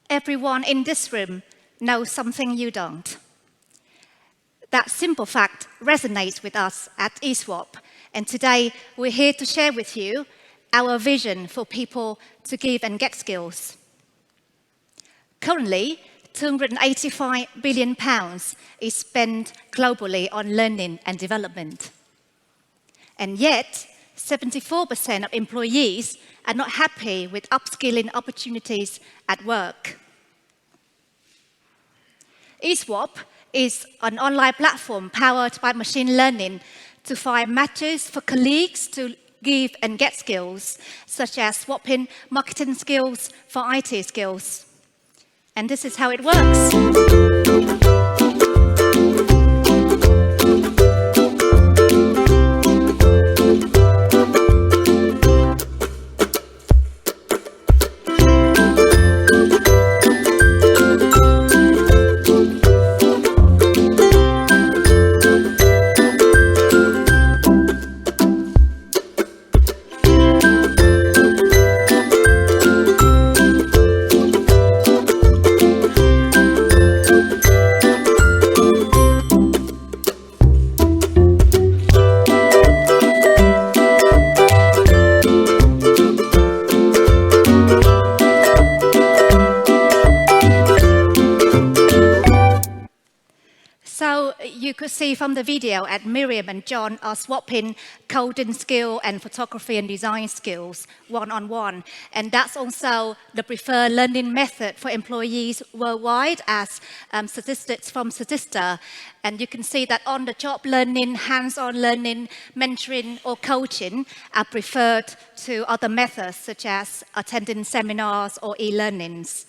Everyone in this room knows something you don't. That simple fact resonates with us at eSwap, and today we're here to share with you our vision for people to give and get skills. Currently, £285 billion is spent globally on learning and development. And yet, 74% of employees are not happy with upskilling opportunities at work. eSwap is an online platform powered by machine learning to find matches for colleagues to give and get skills, such as swapping marketing skills for IT skills. And this is how it works. So you could see from the video that Miriam and John are swapping coding skill and photography and design skills one-on-one. And that's also the preferred learning method for employees worldwide as statistics from Statista. And you can see that on-the-job learning, hands-on learning, mentoring or coaching are preferred to other methods such as attending seminars or e-learnings.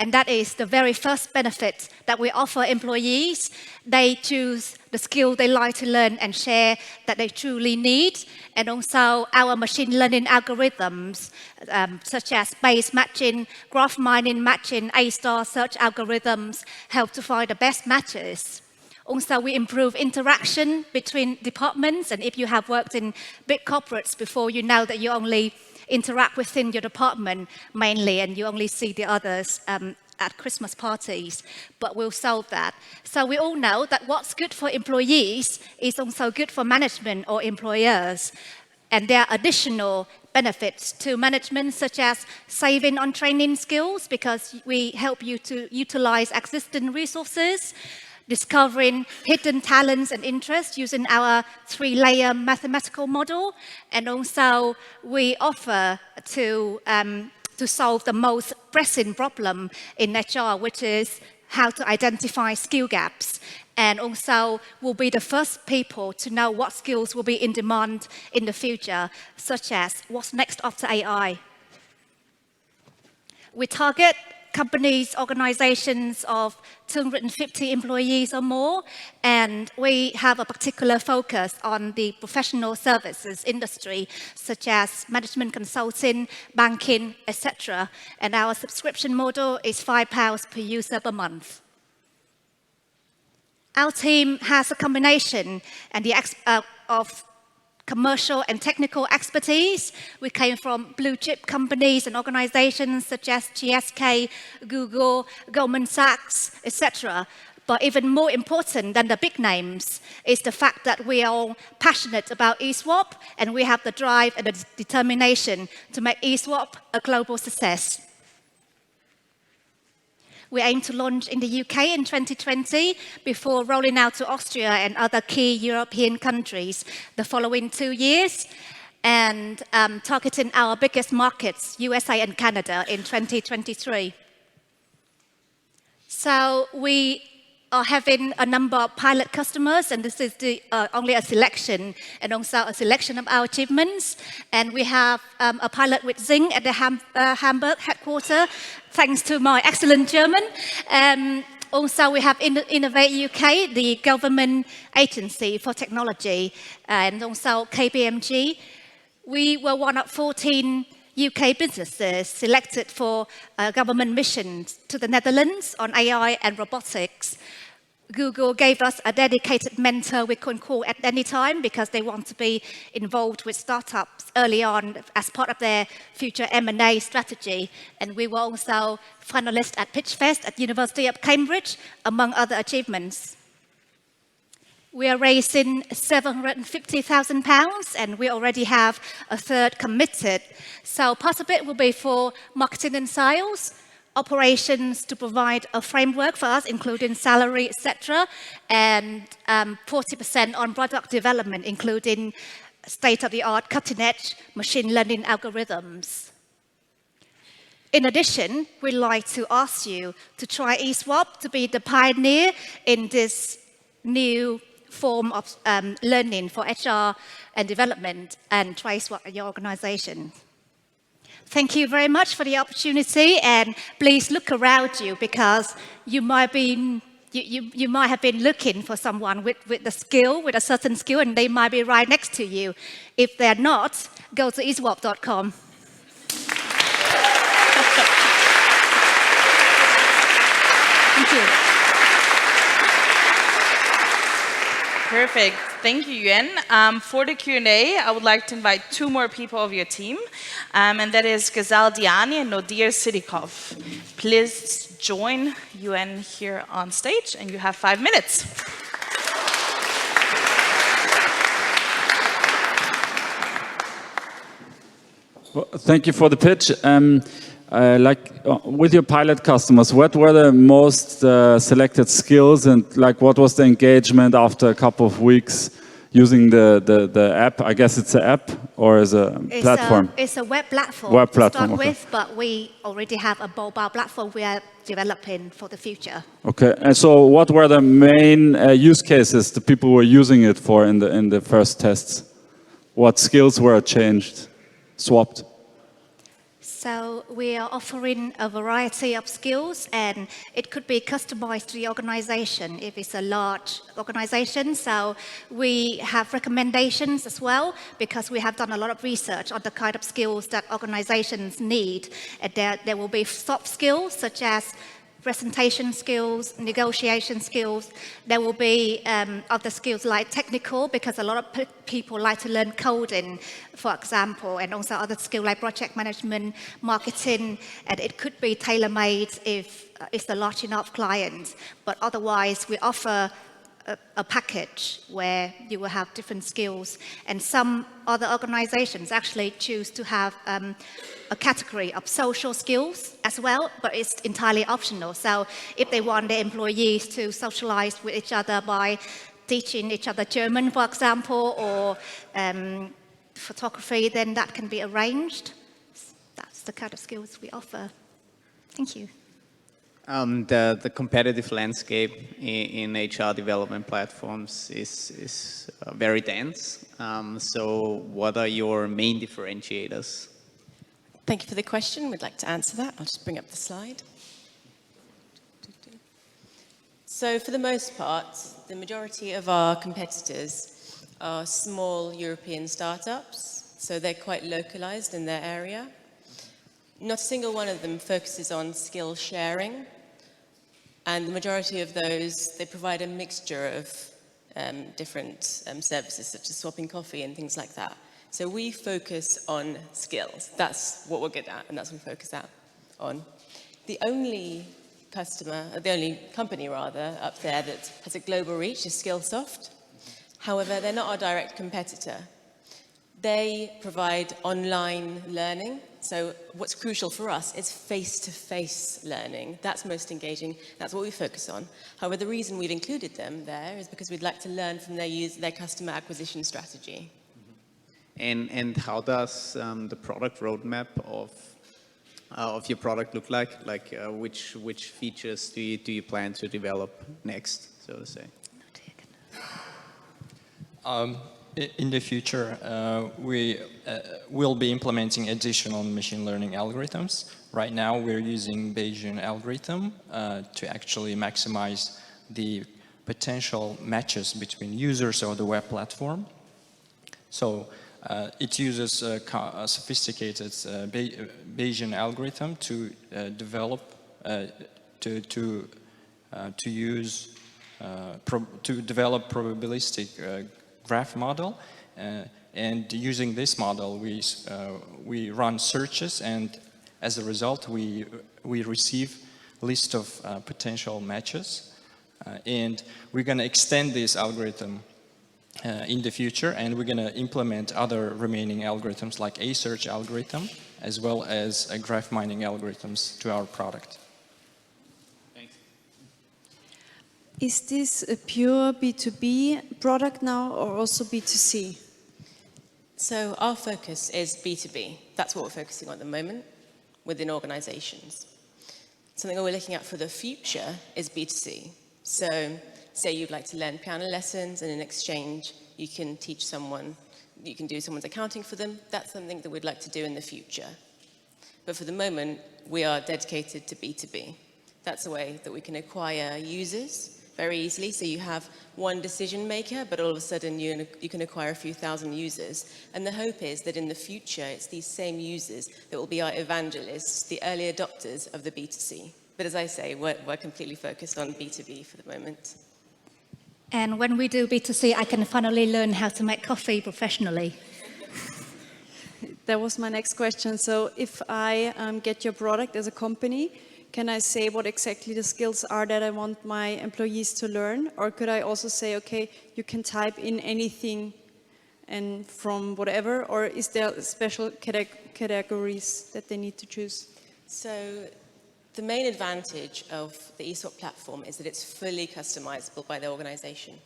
And that is the very first benefit that we offer employees. They choose the skill they like to learn and share that they truly need. And also our machine learning algorithms, such as Bayes matching, graph mining matching, A-star search algorithms help to find the best matches. Also, we improve interaction between departments. And if you have worked in big corporates before, you know that you only interact within your department mainly, and you only see the others at Christmas parties, but we'll solve that. So we all know that what's good for employees is also good for management or employers. And there are additional benefits to management, such as saving on training skills, because we help you to utilize existing resources, discovering hidden talents and interests using our 3-layer mathematical model. And also we offer to solve the most pressing problem in HR, which is how to identify skill gaps. And also we'll be the first people to know what skills will be in demand in the future, such as what's next after AI. We target companies, organizations of 250 employees or more, and we have a particular focus on the professional services industry, such as management consulting, banking, etc. And our subscription model is £5 per user per month. Our team has a combination of commercial and technical expertise. We came from blue chip companies and organizations such as GSK, Google, Goldman Sachs, etc. But even more important than the big names is the fact that we are all passionate about eSwap, and we have the drive and the determination to make eSwap a global success. We aim to launch in the UK in 2020 before rolling out to Austria and other key European countries the following 2 years, and targeting our biggest markets, USA and Canada, in 2023. So we are having a number of pilot customers, and this is only a selection, and also a selection of our achievements. And we have a pilot with Zing at the Hamburg headquarters, thanks to my excellent German. Also, we have Innovate UK, the government agency for technology, and also KPMG. We were one of 14 UK businesses selected for government missions to the Netherlands on AI and robotics. Google gave us a dedicated mentor we can call at any time because they want to be involved with startups early on as part of their future M&A strategy. And we were also finalists at PitchFest at University of Cambridge, among other achievements. We are raising £750,000, and we already have a third committed. So part of it will be for marketing and sales, operations to provide a framework for us, including salary, etc., and 40% on product development, including state-of-the-art, cutting-edge machine learning algorithms. In addition, we'd like to ask you to try eSwap to be the pioneer in this new form of learning for HR and development, and try eSwap at your organization. Thank you very much for the opportunity, and please look around you because you might be you might have been looking for someone with a skill, with a certain skill, and they might be right next to you. If they're not, go to eSwap.com. Thank you. Perfect. Thank you, Yuan. For the Q&A, I would like to invite two more people of your team, and that is Ghazal Diani and Nodir Sidikov. Please join Yuan here on stage, and you have 5 minutes. Well, thank you for the pitch. With your pilot customers, what were the most selected skills, and what was the engagement after a couple of weeks using the app? I guess it's an app or is a platform? It's a web platform Web to platform, start okay. with, but we already have a mobile platform we are developing for the future. Okay, and so what were the main use cases the people were using it for in the first tests? What skills were changed, swapped? So we are offering a variety of skills, and it could be customized to the organization if it's a large organization. So we have recommendations as well, because we have done a lot of research on the kind of skills that organizations need. And there will be soft skills such as presentation skills, negotiation skills. There will be other skills like technical, because a lot of people like to learn coding, for example, and also other skills like project management, marketing, and it could be tailor-made if it's a large enough client. But otherwise, we offer a package where you will have different skills, and some other organizations actually choose to have a category of social skills as well, but it's entirely optional. So if they want their employees to socialize with each other by teaching each other German, for example, or photography, then that can be arranged. That's the kind of skills we offer. Thank you. The competitive landscape in HR development platforms is very dense. So what are your main differentiators? Thank you for the question. We'd like to answer that. I'll just bring up the slide. So for the most part, the majority of our competitors are small European startups. So they're quite localized in their area. Not a single one of them focuses on skill sharing. And the majority of those, they provide a mixture of different services, such as swapping coffee and things like that. So we focus on skills. That's what we're good at, and that's what we focus on. The only company rather, up there that has a global reach is Skillsoft. However, they're not our direct competitor. They provide online learning. So what's crucial for us is face-to-face learning. That's most engaging. That's what we focus on. However, the reason we've included them there is because we'd like to learn from their customer acquisition strategy. And how does the product roadmap of your product look like? Like which features do you plan to develop next, so to say? In the future, we will be implementing additional machine learning algorithms. Right now, we're using Bayesian algorithm to actually maximize the potential matches between users of the web platform. So it uses a sophisticated Bayesian algorithm to develop, to develop probabilistic graph model, and using this model, we run searches, and as a result, we receive a list of potential matches, and we're going to extend this algorithm in the future, and we're going to implement other remaining algorithms like a search algorithm, as well as graph mining algorithms to our product. Is this a pure B2B product now, or also B2C? So our focus is B2B. That's what we're focusing on at the moment within organizations. Something that we're looking at for the future is B2C. So say you'd like to learn piano lessons, and in exchange you can teach someone, you can do someone's accounting for them. That's something that we'd like to do in the future. But for the moment, we are dedicated to B2B. That's a way that we can acquire users very easily. So you have one decision maker, but all of a sudden you can acquire a few thousand users. And the hope is that in the future, it's these same users that will be our evangelists, the early adopters of the B2C. But as I say, we're completely focused on B2B for the moment. And when we do B2C, I can finally learn how to make coffee professionally. That was my next question. So if I get your product as a company, can I say what exactly the skills are that I want my employees to learn? Or could I also say, okay, you can type in anything and from whatever? Or is there special categories that they need to choose? So the main advantage of the eSwap platform is that it's fully customizable by the organization.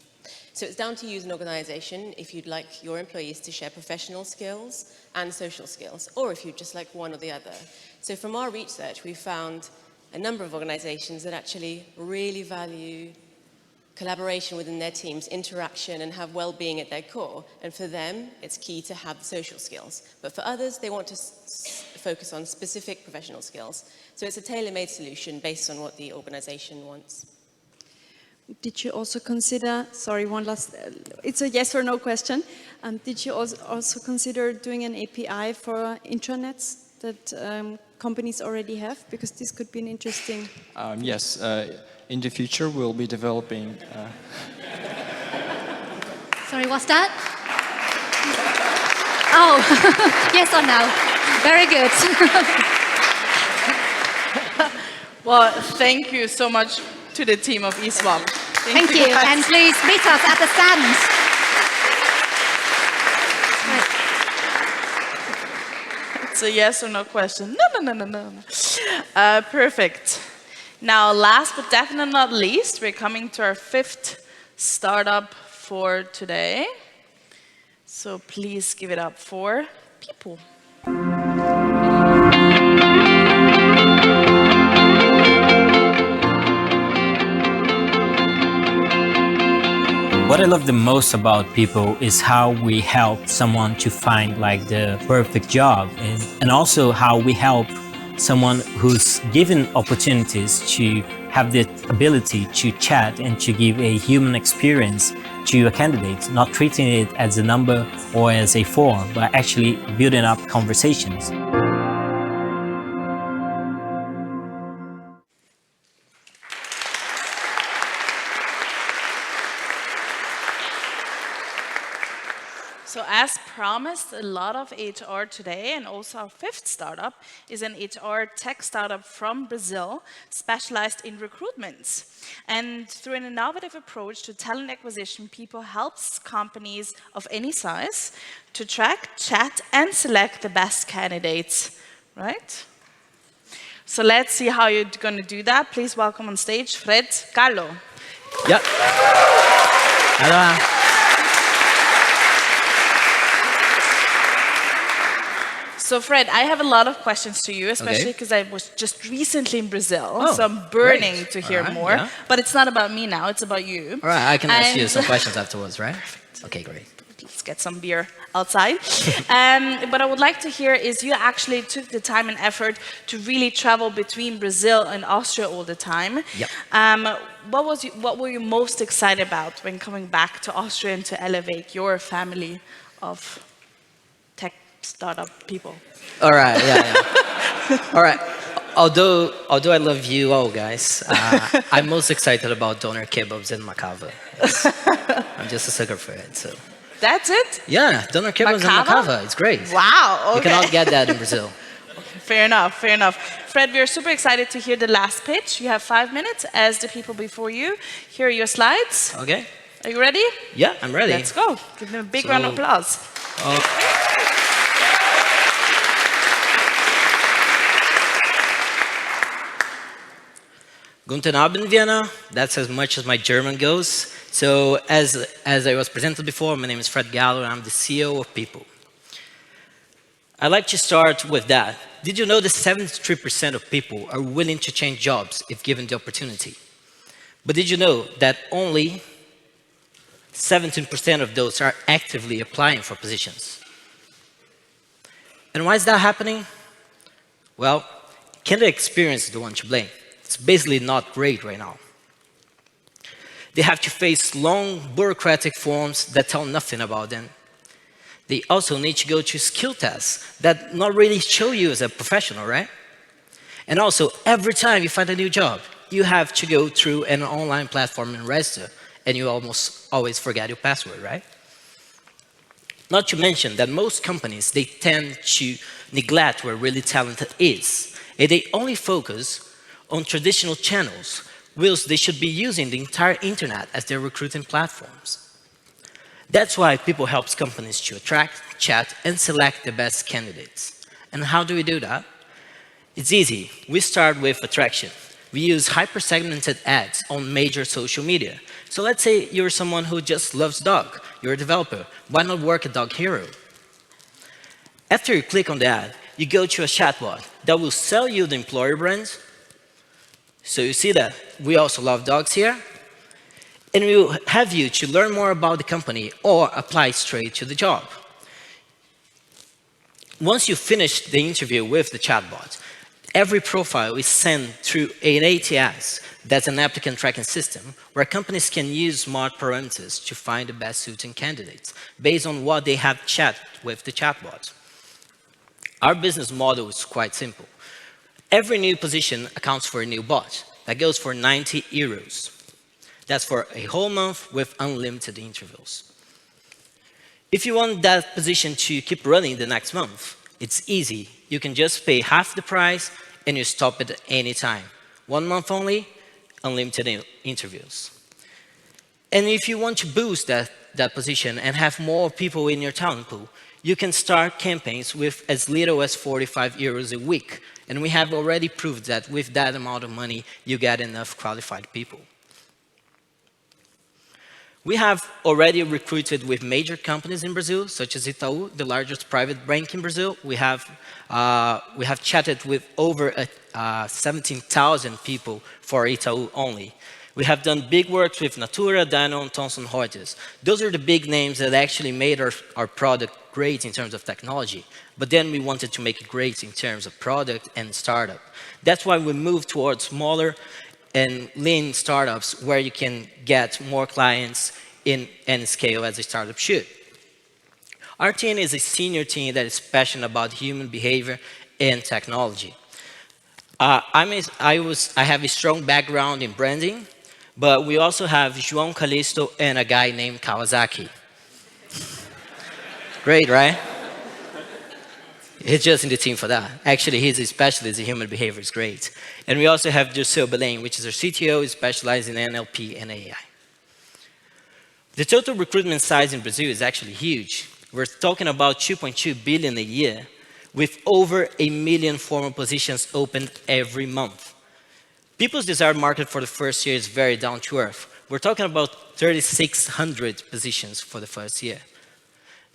So it's down to you as an organization if you'd like your employees to share professional skills and social skills, or if you'd just like one or the other. So from our research, we found a number of organizations that actually really value collaboration within their teams, interaction, and have well-being at their core. And for them, it's key to have the social skills. But for others, they want to focus on specific professional skills. So it's a tailor-made solution based on what the organization wants. Did you also consider, sorry, one last, it's a yes or no question. Did you also consider doing an API for intranets that companies already have? Because this could be an interesting... Yes, in the future we'll be developing... Sorry, what's that? Oh, yes or no? Very good. Well, thank you so much to the team of eSwap. Thank you, guys. and please meet us at the stand. It's a yes or no question. No. Perfect. Now, last but definitely not least, we're coming to our 5th startup for today. So please give it up for people. What I love the most about People is how we help someone to find like the perfect job, and also how we help someone who's given opportunities to have the ability to chat and to give a human experience to a candidate, not treating it as a number or as a form, but actually building up conversations. So as promised, a lot of HR today, and also our 5th startup is an HR tech startup from Brazil, specialized in recruitment. And through an innovative approach to talent acquisition, People helps companies of any size to track, chat, and select the best candidates, right? So let's see how you're going to do that. Please welcome on stage Fred Gallo. Yeah. Hello. So Fred, I have a lot of questions to you, especially because I was just recently in Brazil, Oh, so I'm burning great. to hear All right, more. yeah. But it's not about me now, it's about you. All right, I can ask you And- some questions afterwards, right? Perfect. Okay, great. Let's get some beer outside. What I would like to hear is you actually took the time and effort to really travel between Brazil and Austria all the time. Yep. What were you most excited about when coming back to Austria and to elevate your family of tech startup people? All right, yeah. All right. Although I love you all, guys, I'm most excited about doner kebabs in Macava. Yes. I'm just a sucker for it. So. That's it? Yeah, doner kebabs in Macava. It's great. Wow, okay. You cannot get that in Brazil. Fair enough, fair enough. Fred, we're super excited to hear the last pitch. You have 5 minutes, as the people before you. Here are your slides. Okay. Are you ready? Yeah, I'm ready. Let's go. Give them a big round of applause. Guten Abend, Vienna. That's as much as my German goes. So as I was presented before, my name is Fred Gallo, and I'm the CEO of People. I'd like to start with that. Did you know that 73% of people are willing to change jobs if given the opportunity? But did you know that only 17% of those are actively applying for positions? And why is that happening? Well, candidate experience is the one to blame. It's basically not great right now. They have to face long bureaucratic forms that tell nothing about them. They also need to go to skill tests that not really show you as a professional, right? And also, every time you find a new job, you have to go through an online platform and register, and you almost always forget your password, right? Not to mention that most companies, they tend to neglect where really talented is, and they only focus on traditional channels, whilst they should be using the entire internet as their recruiting platforms. That's why People helps companies to attract, chat, and select the best candidates. And how do we do that? It's easy. We start with attraction. We use hyper-segmented ads on major social media. So let's say you're someone who just loves dog. You're a developer. Why not work at Dog Hero? After you click on the ad, you go to a chatbot that will sell you the employer brand. So you see that we also love dogs here. And we will have you to learn more about the company or apply straight to the job. Once you finish the interview with the chatbot, every profile is sent through an ATS, that's an applicant tracking system, where companies can use smart parameters to find the best suiting candidates based on what they have chatted with the chatbot. Our business model is quite simple. Every new position accounts for a new bot. That goes for 90 euros. That's for a whole month with unlimited intervals. If you want that position to keep running the next month, it's easy. You can just pay half the price and you stop it at any time. 1 month only, unlimited interviews. And if you want to boost that position and have more people in your talent pool, you can start campaigns with as little as 45 euros a week. And we have already proved that with that amount of money, you get enough qualified people. We have already recruited with major companies in Brazil, such as Itaú, the largest private bank in Brazil. We have chatted with over 17,000 people for Itaú only. We have done big works with Natura, Danone, Thomson Reuters. Those are the big names that actually made our product great in terms of technology. But then we wanted to make it great in terms of product and startup. That's why we moved towards smaller and lean startups where you can get more clients in and scale as a startup should. Our team is a senior team that is passionate about human behavior and technology. I have a strong background in branding, but we also have João Calisto and a guy named Kawasaki. Great, right? He's just in the team for that. Actually, he's a specialist in human behavior. It's great. And we also have Dirceu Belém, which is our CTO, specialized in NLP and AI. The total recruitment size in Brazil is actually huge. We're talking about 2.2 billion a year, with over 1 million formal positions opened every month. People's desired market for the first year is very down to earth. We're talking about 3,600 positions for the first year.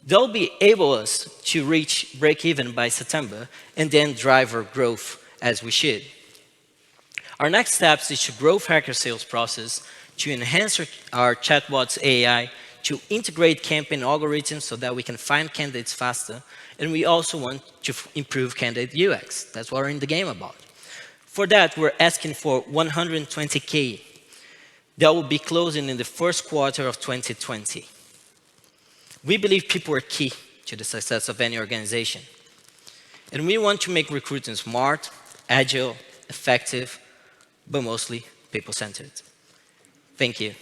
They'll be able to reach break-even by September and then drive our growth as we should. Our next steps is to grow Hacker sales process, to enhance our chatbot's AI, to integrate campaign algorithms so that we can find candidates faster, and we also want to improve candidate UX. That's what we're in the game about. For that, we're asking for 120K. That will be closing in the first quarter of 2020. We believe people are key to the success of any organization. And we want to make recruiting smart, agile, effective, but mostly people-centered. Thank you.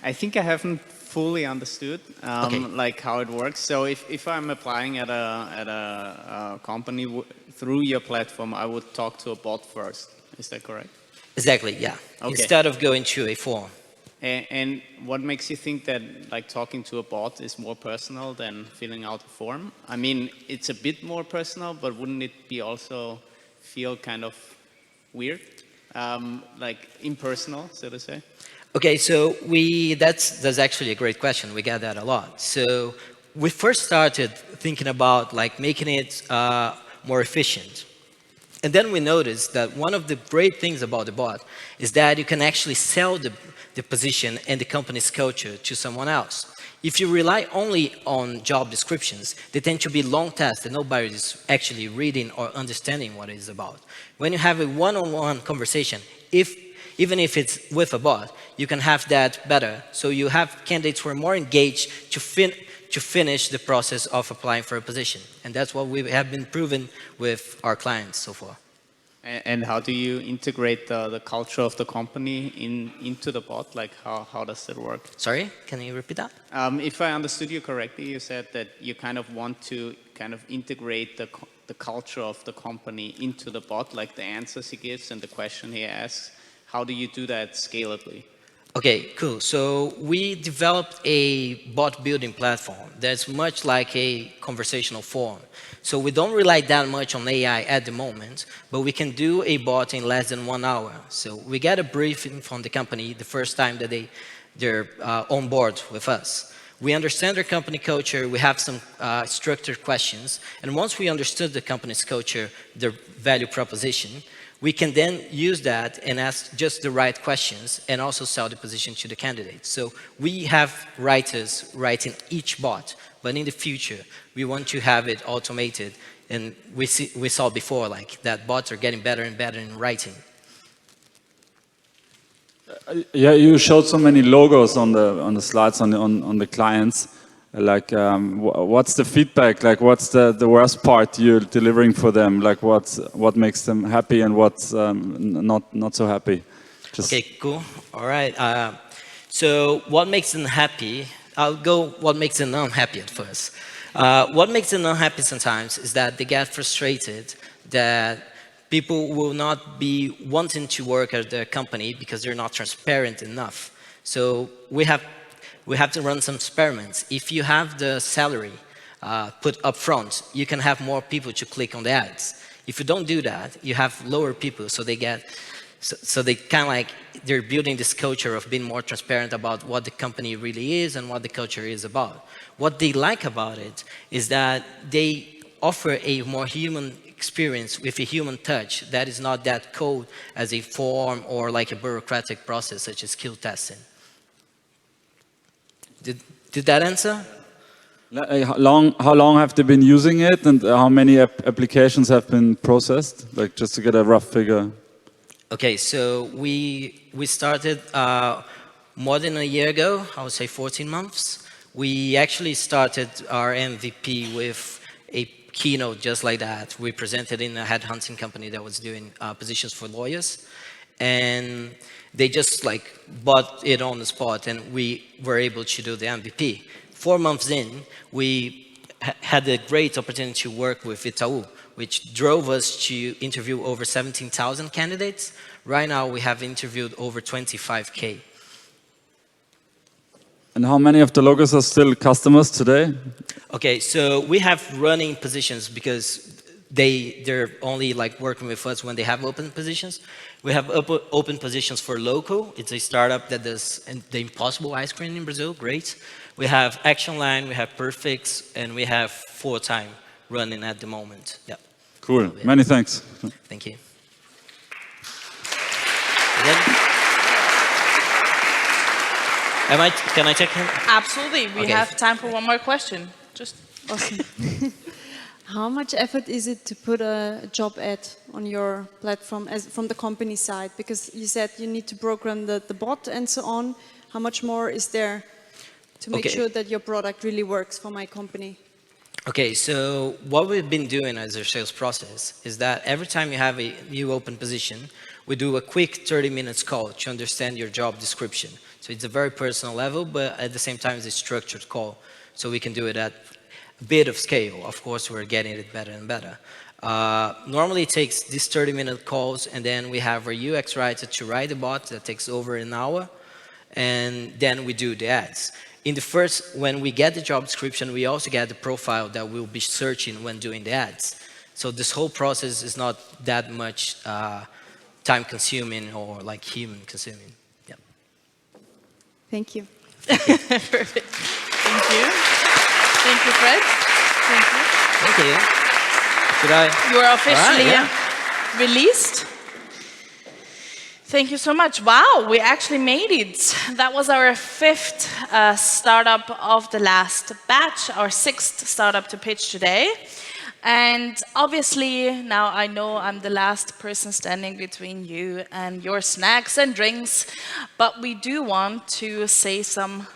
I think I haven't fully understood like how it works. So if I'm applying at a company through your platform, I would talk to a bot first. Is that correct? Exactly, yeah. Okay. Instead of going to a form. And what makes you think that like talking to a bot is more personal than filling out a form? I mean, it's a bit more personal, but wouldn't it be also feel kind of weird, like impersonal, so to say? Okay, so that's actually a great question. We get that a lot. So we first started thinking about like making it more efficient. And then we noticed that one of the great things about the bot is that you can actually sell the position and the company's culture to someone else. If you rely only on job descriptions, they tend to be long tests that nobody is actually reading or understanding what it is about. When you have a one-on-one conversation, even if it's with a bot, you can have that better. So you have candidates who are more engaged to finish the process of applying for a position. And that's what we have been proven with our clients so far. And how do you integrate the culture of the company into the bot? Like how does it work? Sorry, can you repeat that? If I understood you correctly, you said that you kind of want to kind of integrate the culture of the company into the bot, like the answers he gives and the question he asks. How do you do that scalably? Okay, cool. So we developed a bot building platform that's much like a conversational forum. So we don't rely that much on AI at the moment, but we can do a bot in less than 1 hour. So we get a briefing from the company the first time that they're on board with us. We understand their company culture, we have some structured questions, and once we understood the company's culture, their value proposition, we can then use that and ask just the right questions and also sell the position to the candidate. So we have writers writing each bot, but in the future, we want to have it automated. And we saw before, like, that bots are getting better and better in writing. Yeah, you showed so many logos on the slides on the clients. Like, what's the feedback? Like, what's the worst part you're delivering for them? Like, what makes them happy and what's not so happy? Okay, cool. All right. So what makes them happy? I'll go what makes them unhappy at first. What makes them unhappy sometimes is that they get frustrated that people will not be wanting to work at their company because they're not transparent enough. So we have to run some experiments. If you have the salary put up front, you can have more people to click on the ads. If you don't do that, you have lower people, so they kind of like, they're building this culture of being more transparent about what the company really is and what the culture is about. What they like about it is that they offer a more human experience with a human touch that is not that cold as a form or like a bureaucratic process such as skill testing. Did that answer? How long have they been using it, and how many applications have been processed? Like, just to get a rough figure. Okay, so we started more than a year ago. I would say 14 months. We actually started our MVP with a keynote just like that. We presented in a headhunting company that was doing positions for lawyers, and they just like bought it on the spot, and we were able to do the MVP. 4 months in, we had a great opportunity to work with Itaú, which drove us to interview over 17,000 candidates. Right now, we have interviewed over 25K. And how many of the logos are still customers today? Okay, so we have running positions because they're only like working with us when they have open positions. We have open positions for Loco. It's a startup that does the impossible ice cream in Brazil. Great. We have Action Line, we have Perfix, and we have Full-Time running at the moment. Yeah. Cool. Many thanks. Thank you. Can I check him? Absolutely. We have time for one more question. Just awesome. How much effort is it to put a job ad on your platform from the company side? Because you said you need to program the bot and so on. How much more is there to make sure that your product really works for my company? Okay, so what we've been doing as our sales process is that every time you have a new open position, we do a quick 30 minutes call to understand your job description. So it's a very personal level, but at the same time, it's a structured call. So we can do it at a bit of scale. Of course, we're getting it better and better. Normally, it takes these 30-minute calls, and then we have our UX writer to write the bot. That takes over an hour, and then we do the ads. When we get the job description, we also get the profile that we'll be searching when doing the ads. So this whole process is not that much time-consuming or like human-consuming. Yeah. Thank you. Perfect. Thank you. Thank you, Fred. Thank you. Thank you. You are officially released. Thank you so much. Wow, we actually made it. That was our 5th startup of the last batch, our 6th startup to pitch today. And obviously, now I know I'm the last person standing between you and your snacks and drinks, but we do want to say some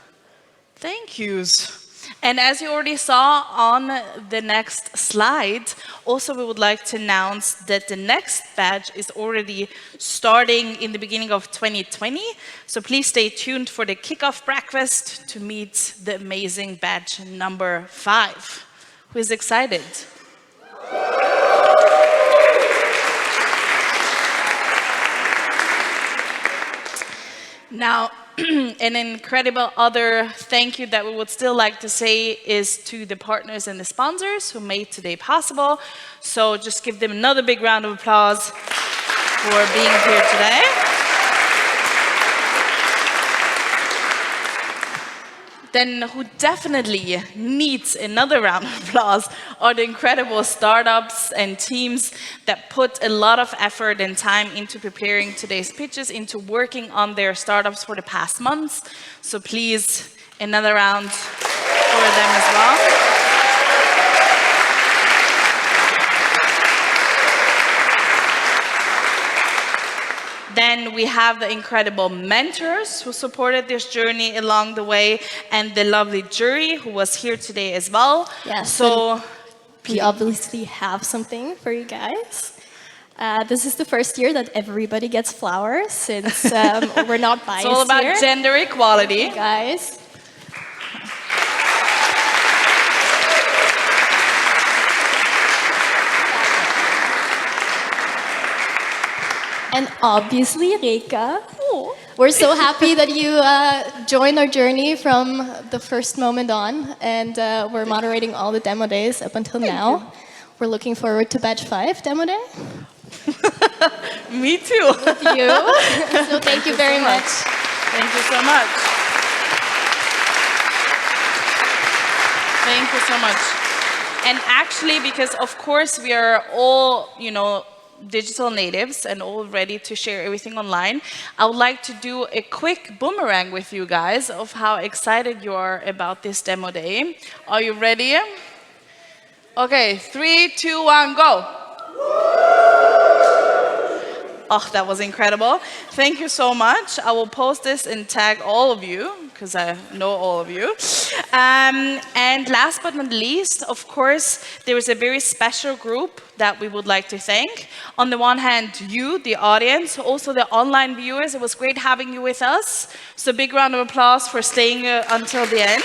thank yous. And as you already saw on the next slide, also we would like to announce that the next batch is already starting in the beginning of 2020. So please stay tuned for the kickoff breakfast to meet the amazing batch number 5. Who is excited? Now, an incredible other thank you that we would still like to say is to the partners and the sponsors who made today possible. So just give them another big round of applause for being here today. Then who definitely needs another round of applause are the incredible startups and teams that put a lot of effort and time into preparing today's pitches, into working on their startups for the past months. So please, another round for them as well. Then we have the incredible mentors who supported this journey along the way, and the lovely jury who was here today as well. Yes, so we obviously have something for you guys. This is the first year that everybody gets flowers, since we're not biased. It's all about here. gender equality. You guys. And obviously, Reka. We're so happy that you joined our journey from the first moment on, and we're moderating all the demo days up until now. We're looking forward to batch 5 demo day. Me too. With you. So thank you very much. Thank you so much. Thank you so much. And actually, because of course we are all, digital natives and all ready to share everything online, I would like to do a quick boomerang with you guys of how excited you are about this demo day. Are you ready? Okay, 3, 2, 1, go. Oh, that was incredible. Thank you so much. I will post this and tag all of you, because I know all of you. And last but not least, of course, there is a very special group that we would like to thank. On the one hand, you, the audience, also the online viewers. It was great having you with us. So big round of applause for staying until the end.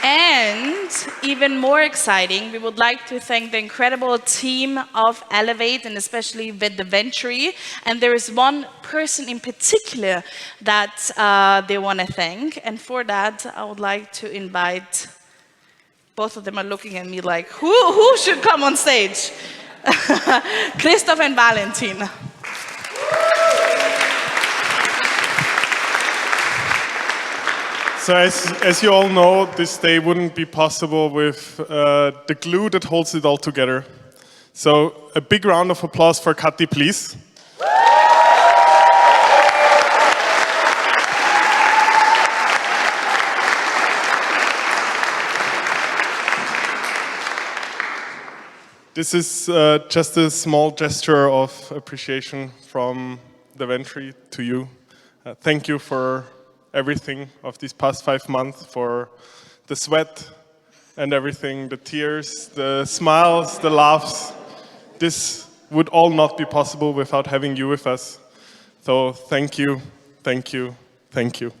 And even more exciting, we would like to thank the incredible team of Elevate, and especially with the Venturi. And there is one person in particular that they want to thank. And for that, I would like to invite, both of them are looking at me like, who should come on stage? Christoph and Valentin. So as you all know, this day wouldn't be possible with the glue that holds it all together. So a big round of applause for Kati, please. This is just a small gesture of appreciation from the Venturi to you. Thank you for everything of these past 5 months, for the sweat and everything, the tears, the smiles, the laughs. This would all not be possible without having you with us. So thank you, thank you, thank you.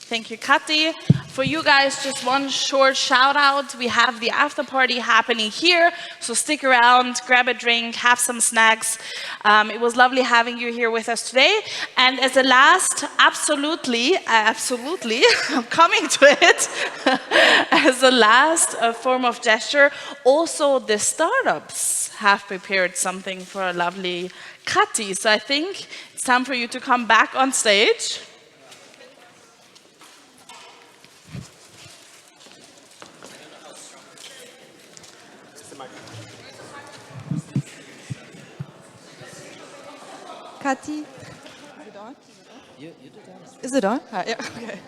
Thank you, Kati. For you guys, just one short shout out. We have the after party happening here, so stick around, grab a drink, have some snacks. It was lovely having you here with us today. And as a last, absolutely, I'm coming to it. As a last form of gesture, also the startups have prepared something for a lovely Kati. So I think it's time for you to come back on stage. Kati? Is it on? Ah, yeah, okay.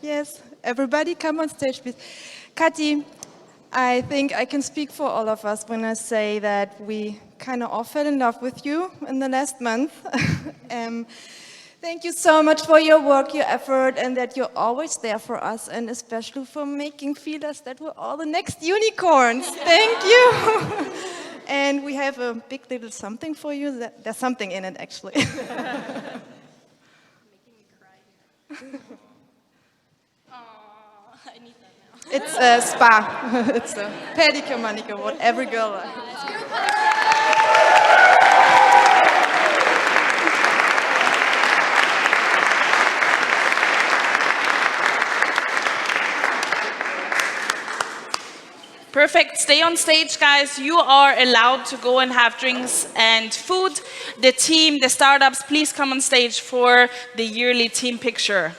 Yes, everybody come on stage, please. Kati, I think I can speak for all of us when I say that we kind of all fell in love with you in the last month. Thank you so much for your work, your effort, and that you're always there for us, and especially for making feel us that we're all the next unicorns. Thank you. And we have a big little something for you. There's something in it, actually. It's a spa. It's a pedicure, manicure, what every girl likes. Perfect. Stay on stage, guys. You are allowed to go and have drinks and food. The team, the startups, please come on stage for the yearly team picture.